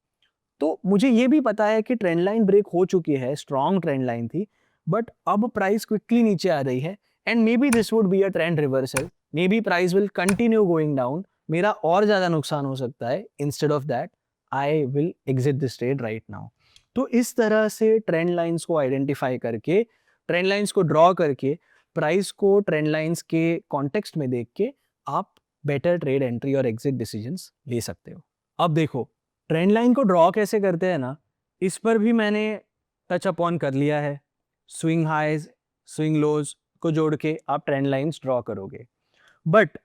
तो मुझे ये भी पता है कि ट्रेंड लाइन ब्रेक हो चुकी है, स्ट्रॉन्ग ट्रेंड लाइन थी, बट अब प्राइस क्विकली नीचे आ रही है and may be this would be a trend reversal, may be price will continue going down, मेरा और ज्यादा नुकसान हो सकता है, instead of that I will exit this trade right now. तो इस तरह से ट्रेंड लाइंस को आइडेंटिफाई करके, ट्रेंड लाइंस को ड्रॉ करके, प्राइस को ट्रेंड लाइंस के कॉन्टेक्स्ट में देख के आप बेटर ट्रेड एंट्री और एग्जिट डिसीजंस ले सकते हो। अब देखो ट्रेंड लाइन को ड्रॉ कैसे करते हैं ना, इस पर भी मैंने टच अपॉन कर लिया है। स्विंग हाइज स्विंग लोज को जोड़ के आप ट्रेंड लाइंस ड्रॉ करोगे, बट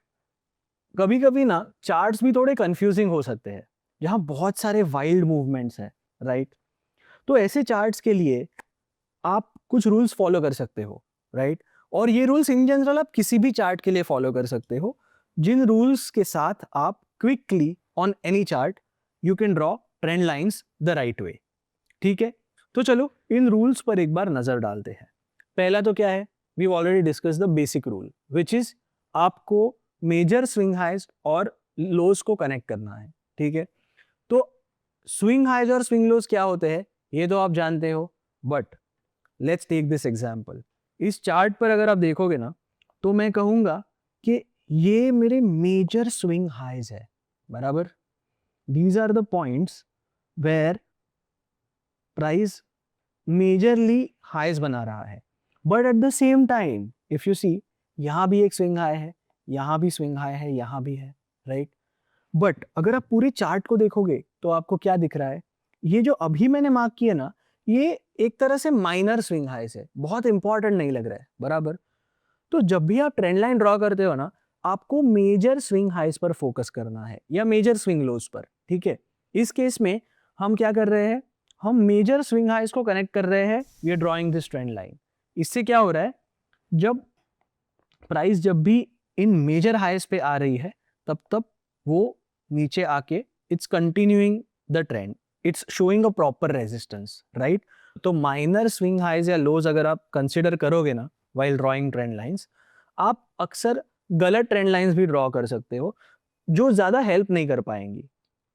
कभी कभी ना चार्ट्स भी थोड़े कंफ्यूजिंग हो सकते हैं, जहां बहुत सारे वाइल्ड मूवमेंट्स हैं, राइट। तो ऐसे चार्ट्स के लिए आप कुछ रूल्स फॉलो कर सकते हो, राइट, और ये रूल्स इन जनरल आप किसी भी चार्ट के लिए फॉलो कर सकते हो, जिन रूल्स के साथ आप quickly on any chart you can draw trend lines the right way, ठीक है। तो चलो इन रूल्स पर एक बार नजर डालते हैं। पहला तो क्या है, we already discuss the basic rule which is आपको मेजर स्विंग हाइज और लोज को कनेक्ट करना है, ठीक है। तो स्विंग हाइज और स्विंग लोज क्या होते हैं ये तो आप जानते हो, but let's take this example. इस चार्ट पर अगर आप देखोगे ना तो मैं कहूंगा कि ये मेरे मेजर स्विंग हाइज है, बराबर। These are the points where price majorly highs बना रहा है, but at the same time if you see यहां भी एक स्विंग हाई है, यहां भी स्विंग हाई है, यहां भी है, राइट। बट अगर आप पूरे चार्ट को देखोगे तो आपको क्या दिख रहा है, ये जो अभी मैंने मार्क किया ना, ये एक तरह से माइनर स्विंग हाइज है, बहुत इंपॉर्टेंट नहीं लग रहा है, बराबर। तो जब भी आप ट्रेंड लाइन ड्रॉ करते हो ना, आपको मेजर स्विंग हाइज पर फोकस करना है या मेजर स्विंग लोज पर, ठीक है। इस केस में हम क्या कर रहे हैं, हम मेजर स्विंग हाइज को कनेक्ट कर रहे हैं, we are drawing this trend line. इससे क्या हो रहा है, जब प्राइस जब भी इन मेजर हाइज पे आ रही है तब तब वो नीचे आके it's continuing the trend, it's showing a proper resistance, right. तो माइनर स्विंग हाइज या लोज अगर आप कंसिडर करोगे ना वाइल ड्रॉइंग ट्रेंड लाइंस, आप अक्सर गलत ट्रेंड लाइंस भी ड्रॉ कर सकते हो जो ज्यादा हेल्प नहीं कर पाएंगी,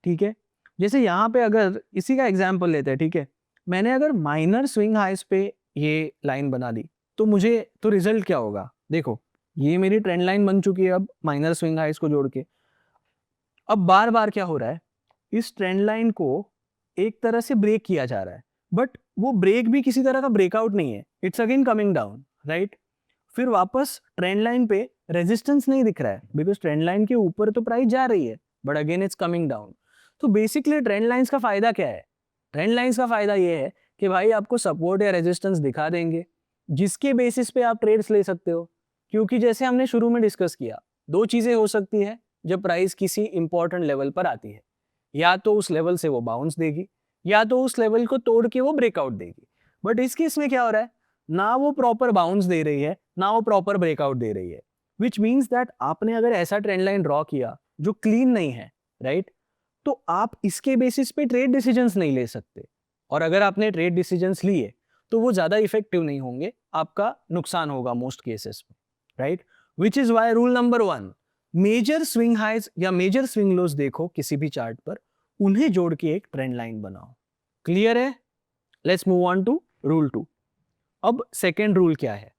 ठीक है। जैसे यहाँ पे अगर इसी का एग्जाम्पल लेते हैं, ठीक है, मैंने अगर माइनर स्विंग हाइज पे ये लाइन बना दी तो मुझे तो रिजल्ट क्या होगा, देखो ये मेरी ट्रेंड लाइन बन चुकी है अब माइनर स्विंग हाइज को जोड़ के। अब बार बार क्या हो रहा है, इस ट्रेंड लाइन को एक तरह से ब्रेक किया जा रहा है, बट वो ब्रेक भी किसी तरह का ब्रेकआउट नहीं है, it's again coming down, right. फिर वापस ट्रेंड लाइन पे रेजिस्टेंस नहीं दिख रहा है बिकॉज ट्रेंड लाइन के ऊपर तो प्राइस जा रही है, but again it's coming down. तो बेसिकली ट्रेंड लाइंस का फायदा क्या है, ट्रेंड लाइंस का फायदा ये है कि भाई आपको सपोर्ट या रेजिस्टेंस दिखा देंगे जिसके बेसिस पे आप ट्रेड्स ले सकते हो। क्योंकि जैसे हमने शुरू में डिस्कस किया, दो चीजें हो सकती है जब प्राइस किसी इंपॉर्टेंट लेवल पर आती है, या तो उस लेवल से वो बाउंस देगी या तो उस लेवल को तोड़ के वो ब्रेकआउट देगी। बट इस केस में क्या हो रहा है, ना वो प्रॉपर बाउंस दे रही है ना वो प्रॉपर ब्रेकआउट दे रही है, विच मीन्स दैट आपने अगर ऐसा ट्रेंड लाइन ड्रॉ किया जो क्लीन नहीं है, राइट, तो आप इसके बेसिस पे ट्रेड डिसीजंस नहीं ले सकते। और अगर आपने ट्रेड डिसीजंस लिए तो वो ज़्यादा इफेक्टिव नहीं होंगे, आपका नुकसान होगा मोस्ट केसेस में, right? Which is why rule number 1, major swing highs या मेजर स्विंग लोज देखो किसी भी चार्ट पर, उन्हें जोड़ के एक ट्रेंड लाइन बनाओ। क्लियर है? Let's move on to rule 2। अब सेकेंड रूल क्या है?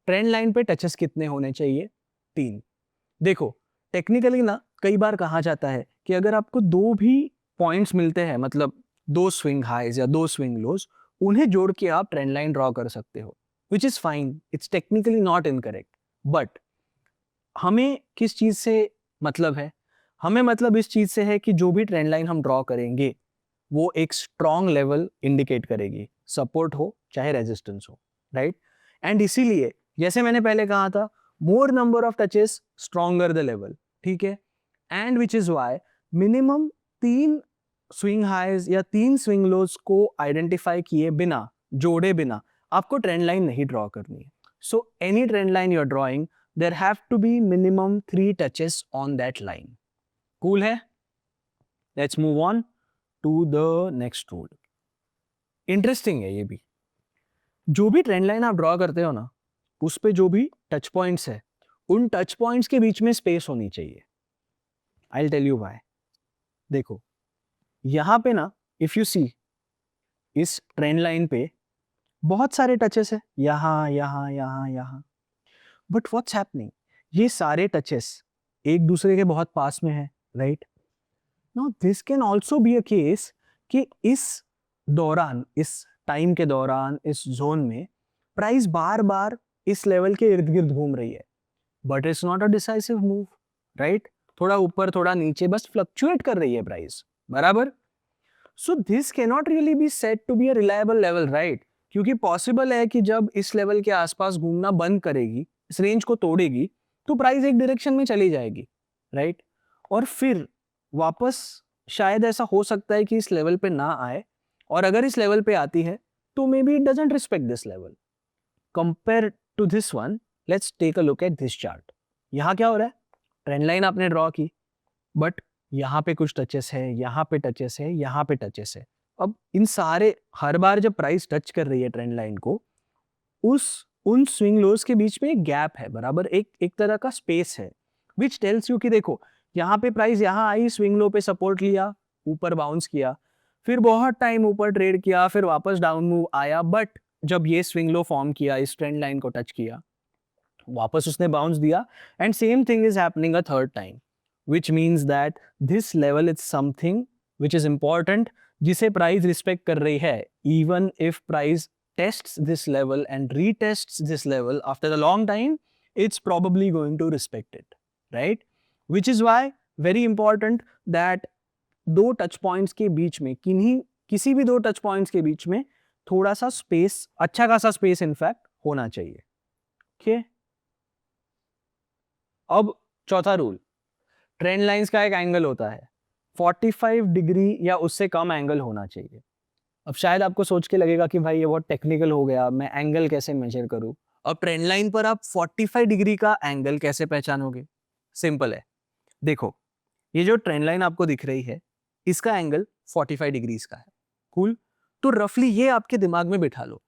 ट्रेंड लाइन पे टचेस कितने होने चाहिए? 3। देखो टेक्निकली ना कई बार कहा जाता है कि अगर आपको दो भी पॉइंट्स मिलते हैं, मतलब दो स्विंग हाइज या दो स्विंग लोज, उन्हें जोड़ के आप ट्रेंड लाइन ड्रॉ कर सकते हो, which is fine, it's technically not incorrect. But हमें किस चीज से मतलब है? हमें मतलब इस चीज से है कि जो भी ट्रेंड लाइन हम ड्रॉ करेंगे वो एक स्ट्रॉन्ग लेवल इंडिकेट करेगी, सपोर्ट हो चाहे रेजिस्टेंस हो, राइट? एंड इसीलिए जैसे मैंने पहले कहा था, more number of touches stronger the level, ठीक है? And which is why minimum 3 swing highs या 3 स्विंग लोज को आइडेंटिफाई किए बिना, जोड़े बिना आपको ट्रेंड लाइन नहीं ड्रॉ करनी है। So any trend line you are drawing, there have to be minimum 3 touches on that line. Cool है? Let's move on to the next rule. Interesting है ये भी। जो भी ट्रेंड लाइन आप ड्रॉ करते हो ना, उस पे जो भी टच पॉइंट्स है, उन टच पॉइंट्स के बीच में स्पेस होनी चाहिए। I will tell you why. देखो यहां पे ना, इफ यू सी, इस ट्रेंड लाइन पे बहुत सारे टचेस है, यहां यहां यहां यहां, बट व्हाट्स हैपनिंग, ये सारे टचेस एक दूसरे के बहुत पास में है, right? Now this can also be a case कि इस दौरान, इस टाइम के दौरान, इस जोन में प्राइस बार बार इस लेवल के इर्द गिर्द घूम रही है, but it's not a decisive move, right? थोड़ा ऊपर थोड़ा नीचे बस फ्लक्चुएट कर रही है प्राइस, बराबर? So this can not really be said to be a reliable level, right? क्योंकि पॉसिबल है कि जब इस लेवल के आसपास घूमना बंद करेगी, इस रेंज को तोड़ेगी, तो प्राइस एक डायरेक्शन में चली जाएगी, राइट? और फिर वापस शायद ऐसा हो सकता है कि इस लेवल पे ना आए, और अगर इस लेवल पे आती है तो may be it doesn't respect this level. Compare to this one, let's take a look at this chart. यहां क्या हो रहा है? ट्रेंड लाइन आपने ड्रॉ की, बट यहाँ पे कुछ टचेस है, यहाँ पे टचेस है, यहाँ पे टचेस है। अब इन सारे, हर बार जब प्राइस टच कर रही है ट्रेंड लाइन को, उन स्विंग लोज के बीच में एक गैप है, बराबर? एक तरह का स्पेस है, विच टेल्स यू कि देखो यहाँ पे प्राइस यहाँ आई, स्विंग लो पे सपोर्ट लिया, ऊपर बाउंस किया, फिर बहुत टाइम ऊपर ट्रेड किया, फिर वापस डाउन मूव आया, बट जब ये स्विंग लो फॉर्म किया, इस ट्रेंड लाइन को टच किया, वापस उसने बाउंस दिया, and same thing is happening a third time, which means that this level is something which is important, जिसे प्राइस रिस्पेक्ट कर रही है, even if price tests this level and retests this level after a long time, it's probably going to respect it, right? Which is why very important that दो टच पॉइंट्स के बीच में, किसी भी दो टच पॉइंट्स के बीच में थोड़ा सा स्पेस, अच्छा खासा स्पेस इनफैक्ट होना चाहिए। ओके, अब चौथा रूल, ट्रेंड लाइंस का एक एंगल होता है, 45 डिग्री या उससे कम एंगल होना चाहिए। अब शायद आपको सोच के लगेगा कि भाई ये बहुत टेक्निकल हो गया, मैं एंगल कैसे मेजर करूं? अब ट्रेंड लाइन पर आप 45 डिग्री का एंगल कैसे पहचानोगे? सिंपल है, देखो ये जो ट्रेंड लाइन आपको दिख रही है, इसका एंगल 45 डिग्रीज का है। कूल? तो रफली ये आपके दिमाग में बिठा लो,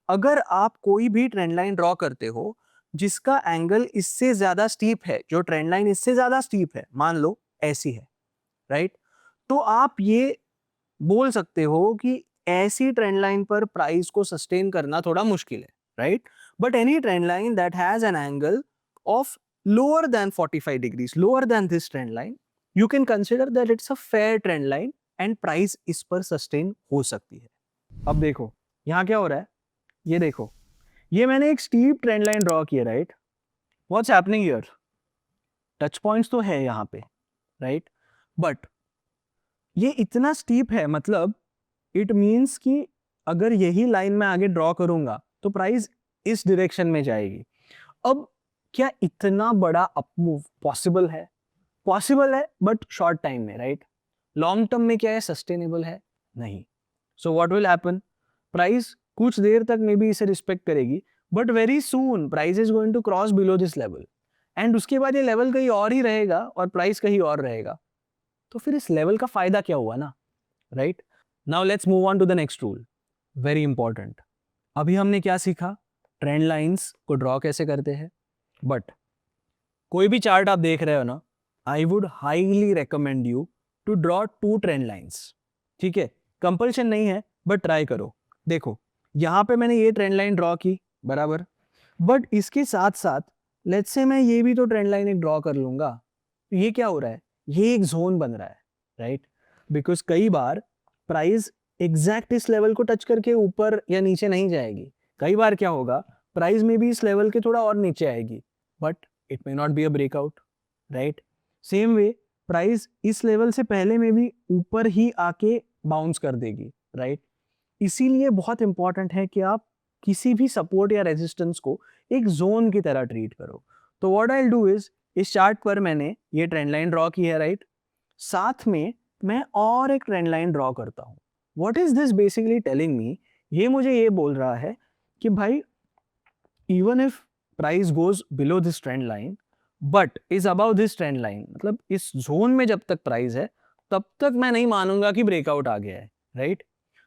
अगर आप कोई भी ट्रेंड लाइन ड्रॉ करते हो जिसका एंगल इससे ज्यादा स्टीप है, जो ट्रेंड लाइन इससे ज्यादा स्टीप है, मान लो ऐसी है, राइट? तो आप ये बोल सकते हो कि ऐसी ट्रेंड लाइन पर प्राइस को सस्टेन करना थोड़ा मुश्किल है, right? But any trend line that has an angle of lower than 45 degrees, lower than this trend line, you can consider that it's a fair trend line and price इस पर सस्टेन हो सकती है। अब देखो यहां क्या हो रहा है, ये देखो, ये मैंने एक स्टीप ट्रेंड लाइन ड्रॉ की है, right? What's happening here? Touch points तो है यहाँ पे, राइट? बट ये इतना स्टीप है, मतलब इट मीन्स कि अगर यही लाइन में आगे ड्रॉ करूंगा तो प्राइस इस डायरेक्शन में जाएगी। अब क्या इतना बड़ा अपमूव पॉसिबल है? पॉसिबल है, बट शॉर्ट टाइम में, राइट? लॉन्ग टर्म में क्या है, सस्टेनेबल है? नहीं। So what will happen, price कुछ देर तक मे बी इसे रिस्पेक्ट करेगी, but very soon price is going to cross below this level, and उसके बाद ये लेवल कहीं और ही रहेगा और प्राइस कहीं और रहेगा। तो फिर इस लेवल का फायदा क्या हुआ ना, right? Now let's move on to the next rule, very important. अभी हमने क्या सीखा, ट्रेंड लाइंस को ड्रॉ कैसे करते हैं, बट कोई भी चार्ट आप देख रहे हो ना, I would highly recommend you to draw 2 trend lines, ठीक है, कंपल्शन नहीं है बट ट्राई करो। देखो यहाँ पे मैंने ये ट्रेंड लाइन ड्रॉ की, बराबर, बट इसके साथ साथ लेट्स से मैं ये भी तो ट्रेंड लाइन एक ड्रॉ कर लूंगा, तो ये क्या हो रहा है, ये एक जोन बन रहा है, राइट, बिकॉज कई बार प्राइस एग्जैक्ट इस लेवल को टच करके ऊपर या नीचे नहीं जाएगी, कई बार क्या होगा, प्राइस में भी इस लेवल के थोड़ा और नीचे आएगी, but it may not be a breakout, right. Same way price इस लेवल से पहले में भी ऊपर ही आके बाउंस कर देगी, राइट। इसीलिए बहुत इंपॉर्टेंट है कि आप किसी भी सपोर्ट या रेजिस्टेंस को एक जोन की तरह ट्रीट करो। तो what I will do is, इस चार्ट पर मैंने ये ट्रेंड लाइन ड्रॉ की है, राइट, साथ में मैं और एक ट्रेंड लाइन ड्रॉ करता हूँ। What is this basically telling me, ये मुझे ये बोल रहा है कि भाई even if price goes below this trend line but is above this trend line, मतलब इस जोन में जब तक प्राइस है तब तक मैं नहीं मानूंगा कि ब्रेकआउट आ गया है, right.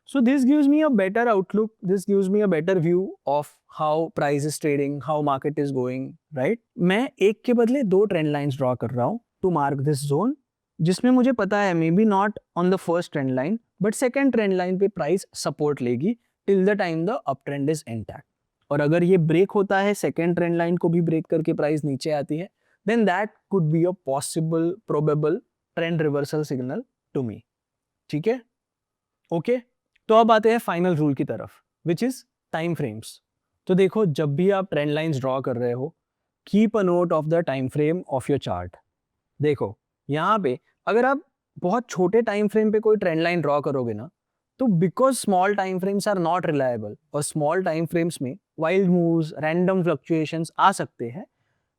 So this gives me a better outlook, this gives me a better view of how price is trading, how market is going, right? मैं एक के बदले 2 ट्रेंड लाइंस ड्रॉ कर रहा हूँ to mark this zone, जिसमें मुझे पता है may be not on the first trend line but second trend line पे प्राइस सपोर्ट लेगी till the time the up trend is intact. और अगर ये ब्रेक होता है, सेकेंड ट्रेंड लाइन को भी ब्रेक करके प्राइस नीचे आती है, then that could be a possible probable trend reversal signal to me, ठीक है, ओके। तो अब आते हैं फाइनल रूल की तरफ, विच इज टाइम फ्रेम्स। तो देखो जब भी आप ट्रेंड लाइंस ड्रॉ कर रहे हो, keep a note of the time frame of your chart. देखो यहाँ पे अगर आप बहुत छोटे टाइम फ्रेम पे कोई ट्रेंड लाइन ड्रॉ करोगे ना, तो because small time frames are not reliable और स्मॉल टाइम फ्रेम्स में वाइल्ड मूव्स, रैंडम फ्लक्चुएशंस आ सकते हैं,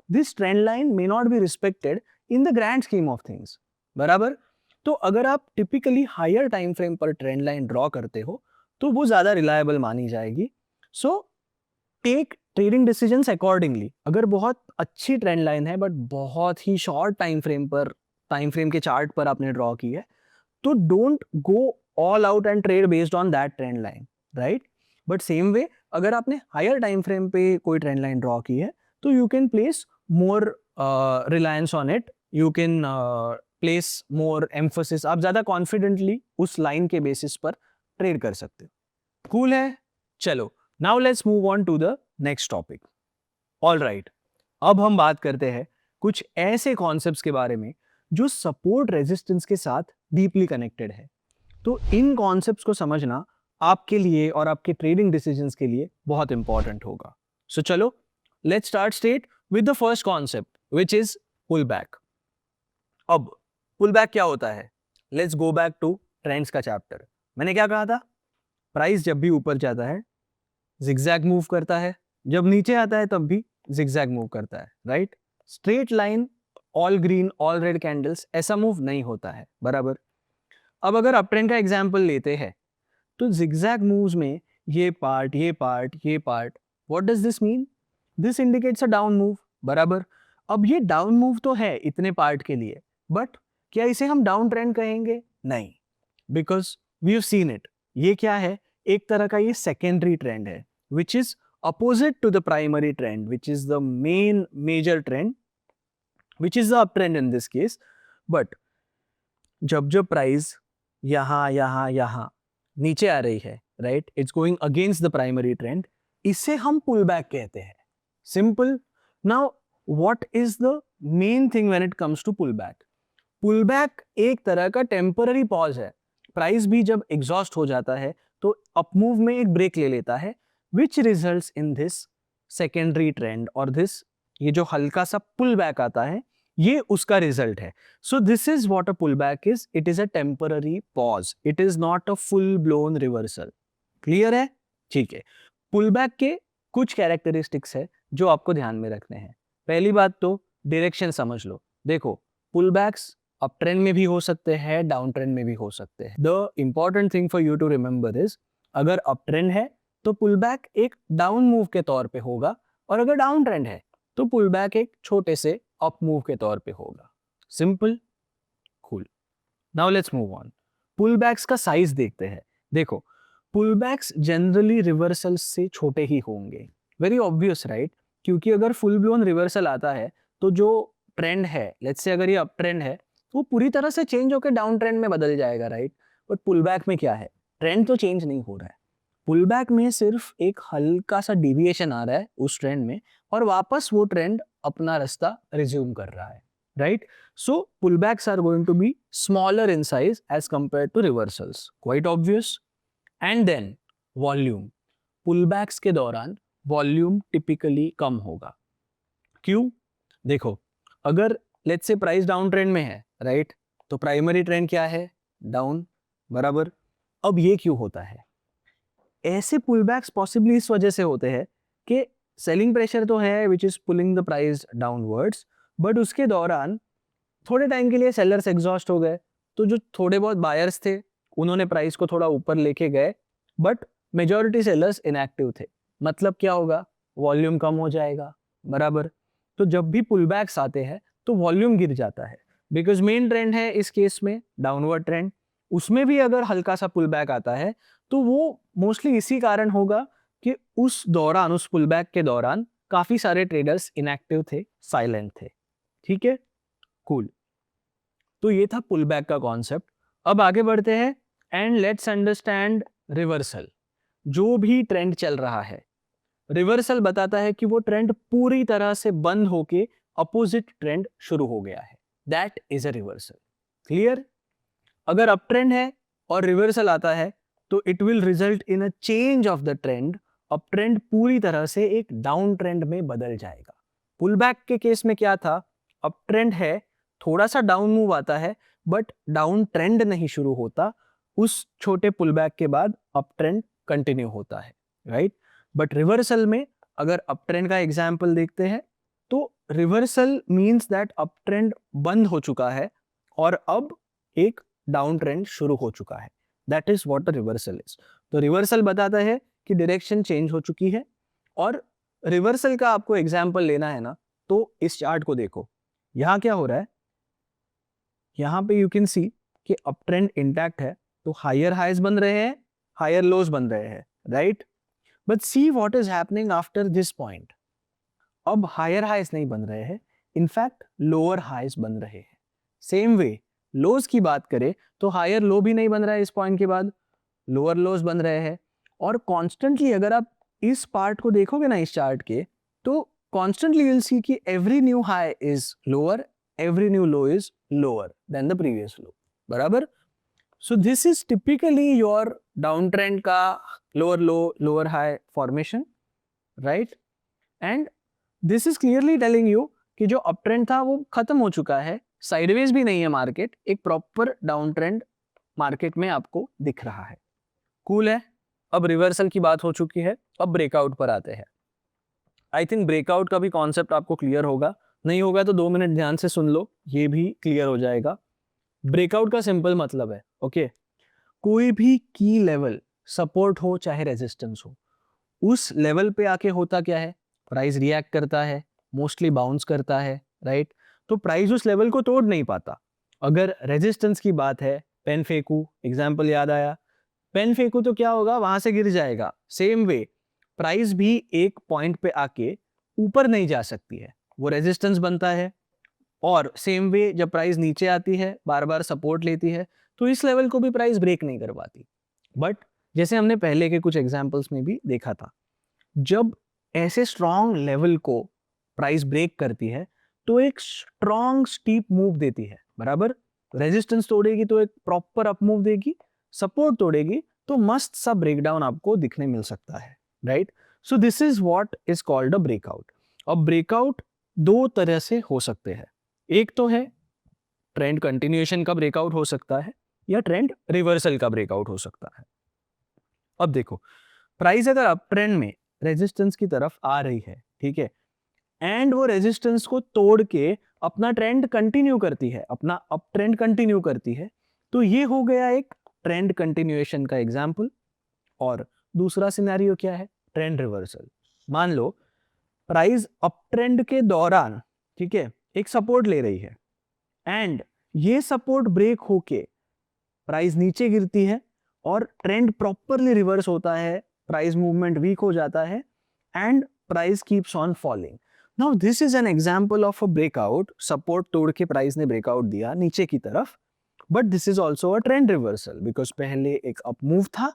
this trend line may not be respected in the grand scheme of things, बराबर। तो अगर आप टिपिकली हायर टाइम फ्रेम पर ट्रेंड लाइन ड्रॉ करते हो तो वो ज्यादा रिलायबल मानी जाएगी। So take trading decisions accordingly. अगर बहुत अच्छी ट्रेंड लाइन है बट बहुत ही शॉर्ट टाइम फ्रेम पर, टाइम फ्रेम के चार्ट पर आपने ड्रॉ की है, तो don't go all out and trade based on that trend line, right. But same way अगर आपने हायर टाइम फ्रेम पे कोई ट्रेंड लाइन ड्रॉ की है तो you can place more reliance on it, you can place more emphasis, आप ज्यादा कॉन्फिडेंटली उस लाइन के बेसिस पर ट्रेड कर सकते हो। कूल है, चलो now let's move on to the next topic. All right, अब हम बात करते हैं कुछ ऐसे कॉन्सेप्ट्स के बारे में जो सपोर्ट रेजिस्टेंस के साथ डीपली कनेक्टेड है। तो इन कॉन्सेप्ट्स को समझना आपके लिए और आपके ट्रेडिंग डिसीजंस के लिए बहुत इंपॉर्टेंट होगा। सो चलो let's start straight with the first concept which is pull back. अब पुल बैक क्या होता है, let's go back to trends का चैप्टर। मैंने क्या कहा था, प्राइस जब भी ऊपर जाता है जिगजैग मूव करता है, जब नीचे आता है तब भी जिगजैग मूव करता है, right. Straight line, all green all red candles, ऐसा मूव नहीं होता है, बराबर। अब अगर अप ट्रेंड का एग्जांपल लेते हैं तो जिगजैग मूव्स में ये पार्ट, ये पार्ट, ये part, what does this mean, this indicates a down move, बराबर। अब ये डाउन मूव तो है इतने पार्ट के लिए, बट क्या इसे हम डाउन ट्रेंड कहेंगे, नहीं, because we have seen it. ये क्या है, एक तरह का ये सेकेंडरी ट्रेंड है which is opposite to the primary trend which is the main major trend which is the up trend in this case. But जब जब प्राइस यहां यहां यहां नीचे आ रही है, right, it's going against the primary trend, इसे हम पुल बैक कहते हैं, simple. Now what is the main thing when it comes to pull back, pull back एक तरह का टेम्पररी पॉज है। प्राइस भी जब एग्जॉस्ट हो जाता है तो अपमूव में एक ब्रेक ले लेता है which results in this secondary trend, और दिस ये जो हल्का सा पुल बैक आता है ये उसका रिजल्ट है। So this is what a pull back is, it is a temporary pause, it is not a full blown reversal. Clear है, ठीक है। पुल बैक के कुछ कैरेक्टरिस्टिक्स है जो आपको ध्यान में रखने हैं। पहली बात तो डायरेक्शन समझ लो। देखो पुल बैक्स अप ट्रेंड में भी हो सकते हैं, डाउन ट्रेंड में भी हो सकते हैं। The important thing for you to remember is, अगर अप ट्रेंड है तो पुल बैक एक डाउन मूव के तौर पे होगा, और अगर डाउन ट्रेंड है तो पुल बैक एक छोटे से अप मूव के तौर पे होगा। Simple, cool. Now let's move on. Pull backs का साइज देखते हैं। देखो पुलबैक्स जनरली रिवर्सल्स से छोटे ही होंगे, वेरी ऑब्वियस राइट, क्योंकि अगर फुल ब्लोन रिवर्सल आता है तो जो ट्रेंड है, लेट्स से अगर ये अप ट्रेंड है तो वो पूरी तरह से चेंज होकर डाउन ट्रेंड में बदल जाएगा राइट। बट पुलबैक में क्या है, ट्रेंड तो चेंज नहीं हो रहा है, पुलबैक में सिर्फ एक हल्का सा डिविएशन आ रहा है उस ट्रेंड में और वापस वो ट्रेंड अपना रास्ता रिज्यूम कर रहा है right. So pullbacks are going to be smaller in size as compared to reversals, quite obvious. And then volume, pullbacks के दौरान वॉल्यूम टिपिकली कम होगा। क्यों? देखो, अगर let's say price down trend में है राइट, तो प्राइमरी ट्रेंड क्या है, डाउन, बराबर। अब ये क्यों होता है? ऐसे पुलबैक्स पॉसिबली इस वजह से होते हैं कि सेलिंग प्रेशर तो है which is pulling the price downwards, but उसके दौरान थोड़े टाइम के लिए सेलर्स एग्जॉस्ट हो गए, तो जो थोड़े बहुत बायर्स थे उन्होंने प्राइस को थोड़ा ऊपर लेके गए, बट मेजॉरिटी सेलर्स इनएक्टिव थे। मतलब क्या होगा, वॉल्यूम कम हो जाएगा, बराबर। तो जब भी पुलबैक्स आते हैं तो वॉल्यूम गिर जाता है, बिकॉज मेन ट्रेंड है इस केस में डाउनवर्ड ट्रेंड, उसमें भी अगर हल्का सा पुलबैक आता है तो वो मोस्टली इसी कारण होगा कि उस दौरान, उस पुलबैक के दौरान काफी सारे ट्रेडर्स इनएक्टिव थे, साइलेंट थे। ठीक है, कूल। तो ये था पुलबैक का कॉन्सेप्ट। अब आगे बढ़ते हैं एंड लेट्स अंडरस्टैंड रिवर्सल। जो भी ट्रेंड चल रहा है, रिवर्सल बताता है कि वो ट्रेंड पूरी तरह से बंद होके अपोजिट ट्रेंड शुरू हो गया है, that is a reversal. Clear? अगर अप ट्रेंड है और रिवर्सल आता है तो it will result in a change of the trend, up trend पूरी तरह से एक डाउन ट्रेंड में बदल जाएगा। पुलबैक के केस में क्या था, अप ट्रेंड है, थोड़ा सा डाउन मूव आता है बट डाउन ट्रेंड नहीं शुरू होता, उस छोटे पुलबैक के बाद अप ट्रेंड कंटिन्यू होता है राइट। बट रिवर्सल में अगर अप ट्रेंड का एग्जांपल देखते हैं तो reversal means that up trend बंद हो चुका है और अब एक डाउन ट्रेंड शुरू हो चुका है, that is what the reversal is. तो रिवर्सल बताता है कि डायरेक्शन चेंज हो चुकी है। और रिवर्सल का आपको एग्जांपल लेना है ना, तो इस चार्ट को देखो, यहां क्या हो रहा है, यहां पे यू कैन सी कि अप ट्रेंड इंटैक्ट है, तो हायर हाइज बन रहे हैं, हायर लोज बन रहे हैं right. But see what is happening after this point, अब हायर हाइज नहीं बन रहे हैं, इनफैक्ट लोअर हाइज बन रहे हैं। सेम वे लोज की बात करें तो हायर लो भी नहीं बन रहा है इस पॉइंट के बाद, लोअर लोज बन रहे हैं। और कॉन्स्टेंटली अगर आप इस पार्ट को देखोगे ना इस चार्ट के, तो कॉन्स्टेंटली यू विल सी कि every new high is lower, every new low is lower than the previous low, बराबर। So this is typically your down trend का lower low lower high formation right. And this is clearly telling you कि जो अप ट्रेंड था वो खत्म हो चुका है, साइडवेज भी नहीं है मार्केट, एक प्रॉपर डाउन ट्रेंड मार्केट में आपको दिख रहा है। कूल है। अब रिवर्सल की बात हो चुकी है, अब ब्रेकआउट पर आते हैं। आई थिंक ब्रेकआउट का भी कॉन्सेप्ट आपको क्लियर होगा, नहीं होगा तो 2 मिनट ध्यान से सुन लो, ये भी क्लियर हो जाएगा। ब्रेकआउट का सिंपल मतलब है ओके, कोई भी की लेवल, सपोर्ट हो चाहे रेजिस्टेंस हो, उस लेवल पे आके होता क्या है, प्राइस रिएक्ट करता है, मोस्टली बाउंस करता है राइट। तो प्राइस उस लेवल को तोड़ नहीं पाता। अगर रेजिस्टेंस की बात है, पेन फेंकू एग्जाम्पल याद आया, पेन फेंकू तो क्या होगा, वहां से गिर जाएगा। सेम वे प्राइस भी एक पॉइंट पे आके ऊपर नहीं जा सकती है, वो रेजिस्टेंस बनता है। और सेम वे जब प्राइस नीचे आती है, बार बार सपोर्ट लेती है, तो इस लेवल को भी प्राइस ब्रेक नहीं कर पाती। बट जैसे हमने पहले के कुछ एग्जाम्पल्स में भी देखा था, जब ऐसे स्ट्रॉन्ग लेवल को प्राइस ब्रेक करती है तो एक स्ट्रॉन्ग स्टीप मूव देती है, बराबर। रेजिस्टेंस तोड़ेगी तो एक प्रॉपर अप मूव देगी, सपोर्ट तोड़ेगी तो मस्त सा ब्रेकडाउन आपको दिखने मिल सकता है right. So this is what is called a breakout. अब ब्रेकआउट 2 तरह से हो सकते हैं, एक तो है ट्रेंड कंटिन्यूएशन का ब्रेकआउट हो सकता है, या ट्रेंड रिवर्सल का ब्रेकआउट हो सकता है। अब देखो, प्राइस अगर अप ट्रेंड में रेजिस्टेंस की तरफ आ रही है, ठीक है, एंड वो रेजिस्टेंस को तोड़ के अपना ट्रेंड कंटिन्यू करती है, अपना अप ट्रेंड कंटिन्यू करती है, तो ये हो गया एक ट्रेंड कंटिन्यूएशन का एग्जांपल। और दूसरा सिनेरियो क्या है, ट्रेंड रिवर्सल। मान लो प्राइस अप ट्रेंड के दौरान, ठीक है, एक सपोर्ट ले रही है, एंड ये सपोर्ट ब्रेक होके प्राइस नीचे गिरती है, और ट्रेंड प्रॉपरली रिवर्स होता है, प्राइस मूवमेंट वीक हो जाता है and price keeps on falling. Now this is an example of a breakout. Support तोड़ के प्राइस ने ब्रेकआउट दिया नीचे की तरफ, but this is also a trend reversal because पहले एक अप मूव था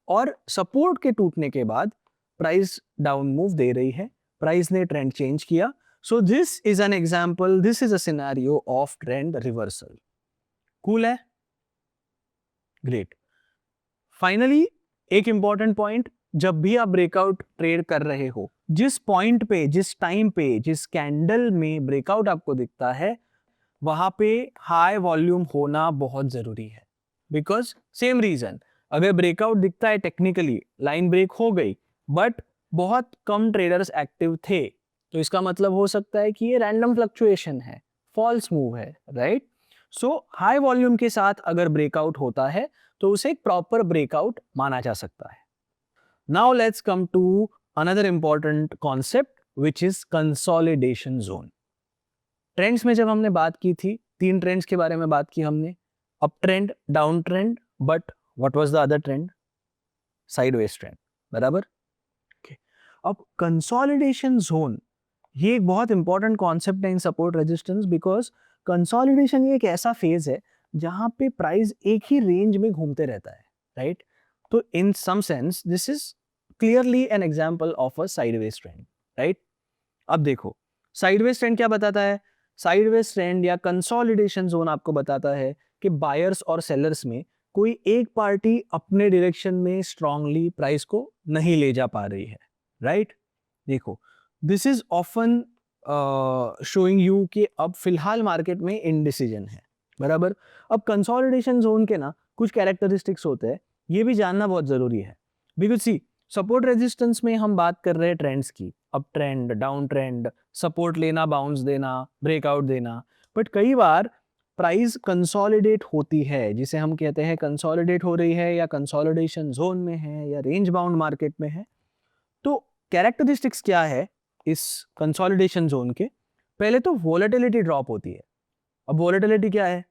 और सपोर्ट के टूटने के बाद प्राइस डाउन मूव दे रही है, प्राइस ने ट्रेंड चेंज किया. सो this is an example, this is a scenario of trend reversal. Cool है? ग्रेट. फाइनली एक इंपॉर्टेंट पॉइंट, जब भी आप ब्रेकआउट ट्रेड कर रहे हो, जिस पॉइंट पे, जिस टाइम पे, जिस कैंडल में ब्रेकआउट आपको दिखता है, वहां पे हाई वॉल्यूम होना बहुत जरूरी है. बिकॉज सेम रीजन, अगर ब्रेकआउट दिखता है टेक्निकली, लाइन ब्रेक हो गई, बट बहुत कम ट्रेडर्स एक्टिव थे, तो इसका मतलब हो सकता है कि ये रैंडम फ्लक्चुएशन है, फॉल्स मूव है, राइट? सो हाई वॉल्यूम के साथ अगर ब्रेकआउट होता है तो उसे एक प्रॉपर ब्रेकआउट माना जा सकता है. Now let's come to another important concept which is consolidation zone. Trends में जब हमने बात की थी, 3 ट्रेंड्स के बारे में बात की हमने, up trend, down trend, but what was the other trend? Sideways trend, बराबर? okay. अब कंसोलिडेशन जोन ये एक बहुत इंपॉर्टेंट कॉन्सेप्ट है इन सपोर्ट रेजिस्टेंस, बिकॉज कंसोलिडेशन ये एक ऐसा फेज है जहां पे प्राइस एक ही रेंज में घूमते रहता है, राइट? तो in some sense this is clearly an example of a sideways trend, right? अब देखो, साइडवेज ट्रेंड क्या बताता है? साइडवेज ट्रेंड या कंसोलिडेशन जोन आपको बताता है कि बायर्स और सेलर्स में कोई एक पार्टी अपने डायरेक्शन में स्ट्रांगली प्राइस को नहीं ले जा पा रही है, राइट? देखो, this is often showing you कि अब फिलहाल मार्केट में इनडिसीजन है, बराबर? अब कंसोलिडेशन जोन के ना कुछ कैरेक्टरिस्टिक्स होते हैं, ये भी जानना बहुत जरूरी है. बिकॉज सी, सपोर्ट रेजिस्टेंस में हम बात कर रहे हैं ट्रेंड्स की, up trend, down trend, support लेना, बाउंस देना, ब्रेकआउट देना, बट कई बार प्राइस कंसोलिडेट होती है, जिसे हम कहते हैं कंसोलिडेट हो रही है या कंसोलिडेशन जोन में है या रेंज बाउंड मार्केट में है. तो कैरेक्टरिस्टिक्स क्या है इस कंसोलिडेशन जोन के? पहले तो वोलेटिलिटी ड्रॉप होती है. अब वोलेटिलिटी क्या है?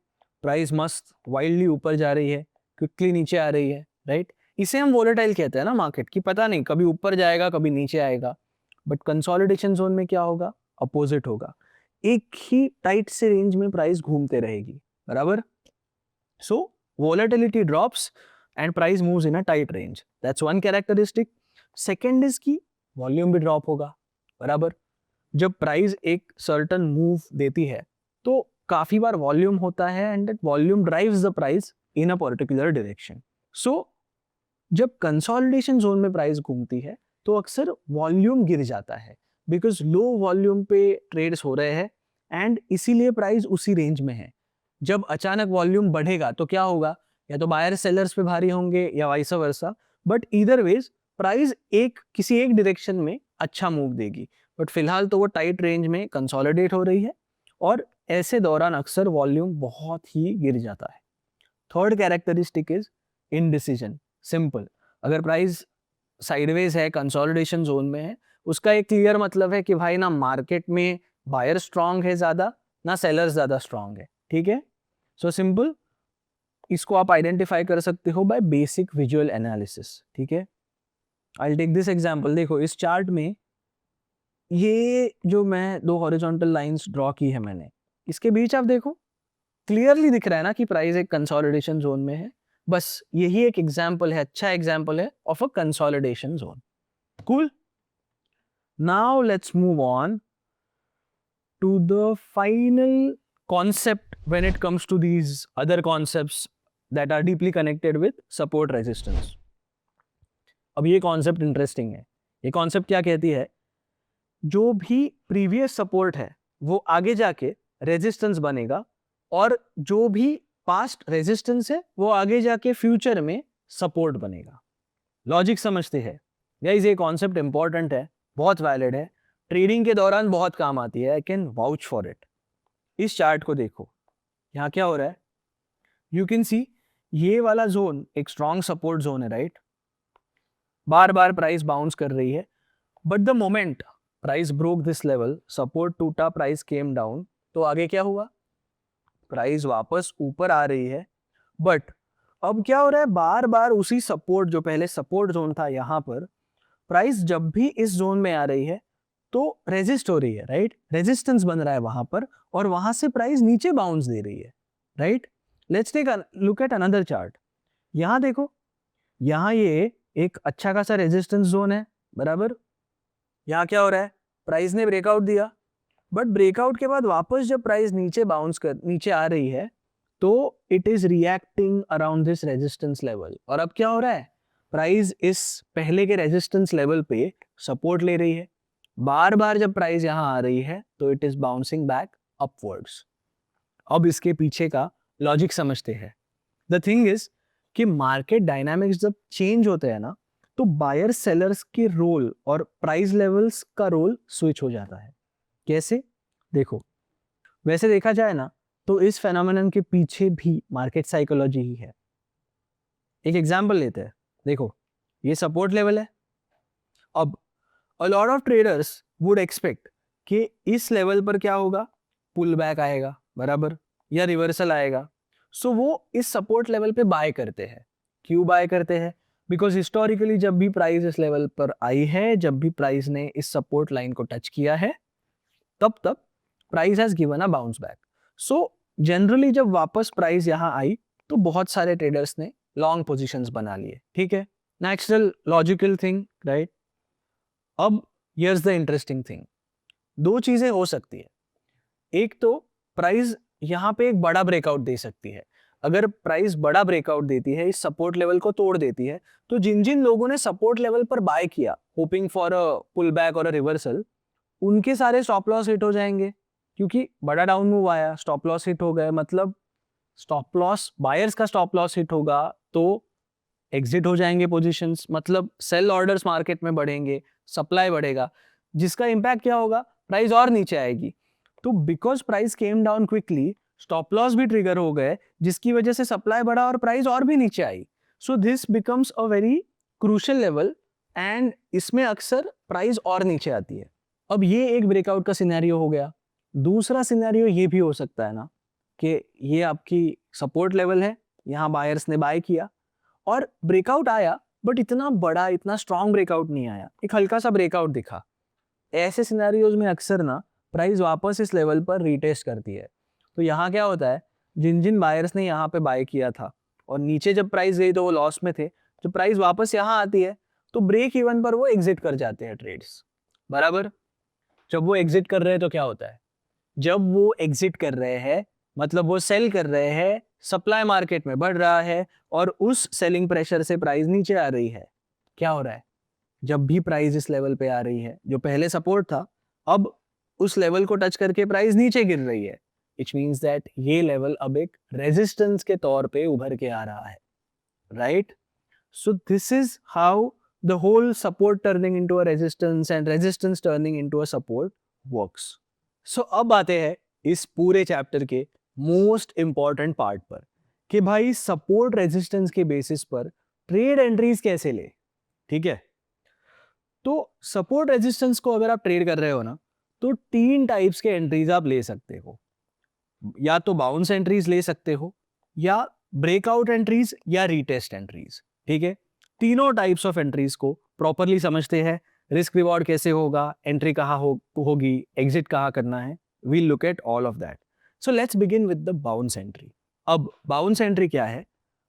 प्राइस मस्त वाइल्डली ऊपर जा रही है, क्विकली नीचे आ रही है, राइट? इसे हम वोलेटाइल कहते हैं ना मार्केट की, पता नहीं कभी ऊपर जाएगा कभी नीचे आएगा. बट कंसोलिडेशन जोन में क्या होगा? अपोजिट होगा, एक ही टाइट से रेंज में प्राइस घूमते रहेगी, बराबर? So volatility drops and price moves in a tight range, that's one characteristic. Second is की वॉल्यूम भी ड्रॉप होगा, बराबर? जब प्राइस एक सर्टन मूव देती है तो काफी बार वॉल्यूम होता है and that volume drives the price in a particular direction. So जब कंसोलिडेशन जोन में प्राइस घूमती है तो अक्सर वॉल्यूम गिर जाता है, बिकॉज लो वॉल्यूम पे ट्रेड्स हो रहे हैं एंड इसीलिए प्राइस उसी रेंज में है. जब अचानक वॉल्यूम बढ़ेगा तो क्या होगा? या तो बायर सेलर्स पे भारी होंगे या vice versa, but either ways price एक किसी एक डायरेक्शन में अच्छा मूव देगी. बट फिलहाल तो वो टाइट रेंज में कंसोलिडेट हो रही है और ऐसे दौरान अक्सर वॉल्यूम बहुत ही गिर जाता है. Third characteristic is indecision. Simple, अगर प्राइस साइडवेज है, कंसोलिडेशन जोन में है, उसका एक क्लियर मतलब है कि भाई ना मार्केट में बायर स्ट्रांग है ज्यादा, ना सेलर्स ज्यादा स्ट्रांग है, ठीक है? सो सिंपल, इसको आप आइडेंटिफाई कर सकते हो बाय बेसिक विजुअल एनालिसिस, ठीक है? I take this example. देखो इस चार्ट में ये जो मैं 2 हॉरिजॉन्टल लाइंस ड्रॉ की है मैंने, इसके बीच आप देखो क्लियरली दिख रहा है ना कि प्राइस एक कंसोलिडेशन जोन में है. बस यही एक एग्जांपल है, अच्छा एग्जांपल है of a consolidation zone. Cool. Now let's move on to the final concept when it comes to these other concepts that are deeply connected with support resistance. अब ये कॉन्सेप्ट इंटरेस्टिंग है. ये कॉन्सेप्ट क्या कहती है? जो भी प्रीवियस सपोर्ट है वो आगे जाके रेजिस्टेंस बनेगा और जो भी पास्ट रेजिस्टेंस है वो आगे जाके फ्यूचर में सपोर्ट बनेगा. लॉजिक समझते हैं गाइस? ये कॉन्सेप्ट इंपॉर्टेंट है, बहुत वैलिड है, ट्रेडिंग के दौरान बहुत काम आती है. I can vouch for it. इस चार्ट को देखो, यहाँ क्या हो रहा है? यू कैन सी ये वाला जोन एक स्ट्रॉन्ग सपोर्ट जोन है, राइट? बार बार प्राइस बाउंस कर रही है, but the moment price broke this level, support टूटा, प्राइस केम डाउन, तो आगे क्या हुआ? प्राइस वापस ऊपर आ रही है, बट अब क्या हो रहा है, बार बार उसी सपोर्ट, जो पहले सपोर्ट जोन था यहाँ पर, प्राइस जब भी इस जोन में आ रही है तो रेजिस्ट हो रही है, राइट, रेजिस्टेंस बन रहा है वहां पर, और वहां से प्राइस नीचे बाउंस दे रही है, right. Let's take look at another chart. यहाँ देखो, यहाँ ये एक अच्छा खासा रेजिस्टेंस जोन है, बराबर। यहाँ क्या हो रहा है, प्राइस ने ब्रेकआउट दिया, बट ब्रेकआउट के बाद वापस जब प्राइस नीचे आ रही है तो it is reacting around this resistance level. और अब क्या हो रहा है, प्राइस इस पहले के रेजिस्टेंस लेवल पे सपोर्ट ले रही है, बार बार जब प्राइस यहां आ रही है तो it is bouncing back upwards. अब इसके पीछे का लॉजिक समझते हैं। द थिंग इज कि मार्केट डायनामिक्स जब चेंज होते हैं ना, तो बायर सेलर्स के रोल और प्राइस लेवल्स का रोल स्विच हो जाता है। कैसे, देखो, वैसे देखा जाए ना तो इस फेनोमेनन के पीछे भी मार्केट साइकोलॉजी ही है। एक एग्जांपल लेते हैं, देखो ये सपोर्ट लेवल है। अब a lot of traders would expect कि इस लेवल पर क्या होगा, पुल बैक आएगा, बराबर, या रिवर्सल आएगा। सो वो इस सपोर्ट लेवल पे बाय करते हैं। क्यों बाय करते हैं, बिकॉज हिस्टोरिकली जब भी प्राइस इस लेवल पर आई है, जब भी प्राइस ने इस सपोर्ट लाइन को टच किया है, तब price has given a bounce back. So generally जब वापस प्राइस यहां आई तो बहुत सारे ट्रेडर्स ने लॉन्ग पोजीशंस बना लिए, ठीक है, नेचुरल लॉजिकल थिंग, राइट। अब हियर्स द इंटरेस्टिंग थिंग, दो चीजें हो सकती है। एक तो प्राइस यहां पे एक बड़ा ब्रेकआउट दे सकती है। अगर प्राइस बड़ा ब्रेकआउट देती है, इस सपोर्ट लेवल को तोड़ देती है, तो जिन जिन लोगों ने सपोर्ट लेवल पर बाय किया hoping for a pull back और अ रिवर्सल, उनके सारे स्टॉप लॉस हिट हो जाएंगे, क्योंकि बड़ा डाउन मूव आया, स्टॉप लॉस हिट हो गए, मतलब स्टॉप लॉस, बायर्स का स्टॉप लॉस हिट होगा तो एग्जिट हो जाएंगे पोजीशंस, मतलब सेल ऑर्डर्स मार्केट में बढ़ेंगे, सप्लाई बढ़ेगा, जिसका इंपैक्ट क्या होगा, प्राइस और नीचे आएगी। तो because price came down quickly, stop loss भी ट्रिगर हो गए, जिसकी वजह से सप्लाई बढ़ा और प्राइस और भी नीचे आई। So this becomes a very crucial level, and इसमें अक्सर प्राइस और नीचे आती है। अब ये एक ब्रेकआउट का सिनेरियो हो गया। दूसरा सिनेरियो ये भी हो सकता है ना कि ये आपकी सपोर्ट लेवल है, यहाँ बायर्स ने बाय किया और ब्रेकआउट आया, बट इतना बड़ा, इतना स्ट्रॉन्ग ब्रेकआउट नहीं आया, एक हल्का सा ब्रेकआउट दिखा। ऐसे सिनेरियोज में अक्सर ना प्राइस वापस इस लेवल पर रीटेस्ट करती है। तो यहाँ क्या होता है, जिन जिन बायर्स ने यहाँ पे बाय किया था और नीचे जब प्राइस गई तो वो लॉस में थे, जब प्राइस वापस यहाँ आती है तो ब्रेक इवन पर वो एग्जिट कर जाते हैं ट्रेड्स, बराबर। जब वो एग्जिट कर रहे हैं तो क्या होता है, जब वो एग्जिट कर रहे हैं मतलब वो सेल कर रहे हैं, सप्लाई मार्केट में बढ़ रहा है और उस सेलिंग प्रेशर से प्राइस नीचे आ रही है। क्या हो रहा है, जब भी प्राइस इस लेवल पे आ रही है, जो पहले सपोर्ट था, अब उस लेवल को टच करके प्राइस नीचे गिर रही है, इट मींस दैट ये लेवल अब एक रेजिस्टेंस के तौर पे उभर के आ रहा है, right. So this is how the whole support turning into a resistance and resistance turning into a support works. So अब आते हैं इस पूरे चैप्टर के मोस्ट इंपॉर्टेंट पार्ट पर कि भाई सपोर्ट रेजिस्टेंस के बेसिस पर ट्रेड एंट्रीज कैसे ले, ठीक है। तो सपोर्ट रेजिस्टेंस को अगर आप ट्रेड कर रहे हो ना, तो 3 टाइप्स के एंट्रीज आप ले सकते हो। या तो बाउंस एंट्रीज ले सकते हो, या ब्रेकआउट एंट्रीज, या रीटेस्ट एंट्रीज, ठीक है। तीनों टाइप्स ऑफ एंट्रीज को प्रॉपरली समझते हैं, रिस्क रिवॉर्ड कैसे होगा, एंट्री कहाँ होगी, एग्जिट कहाँ करना है, we'll look at all of that. So let's begin with the bounce entry. अब bounce entry क्या है?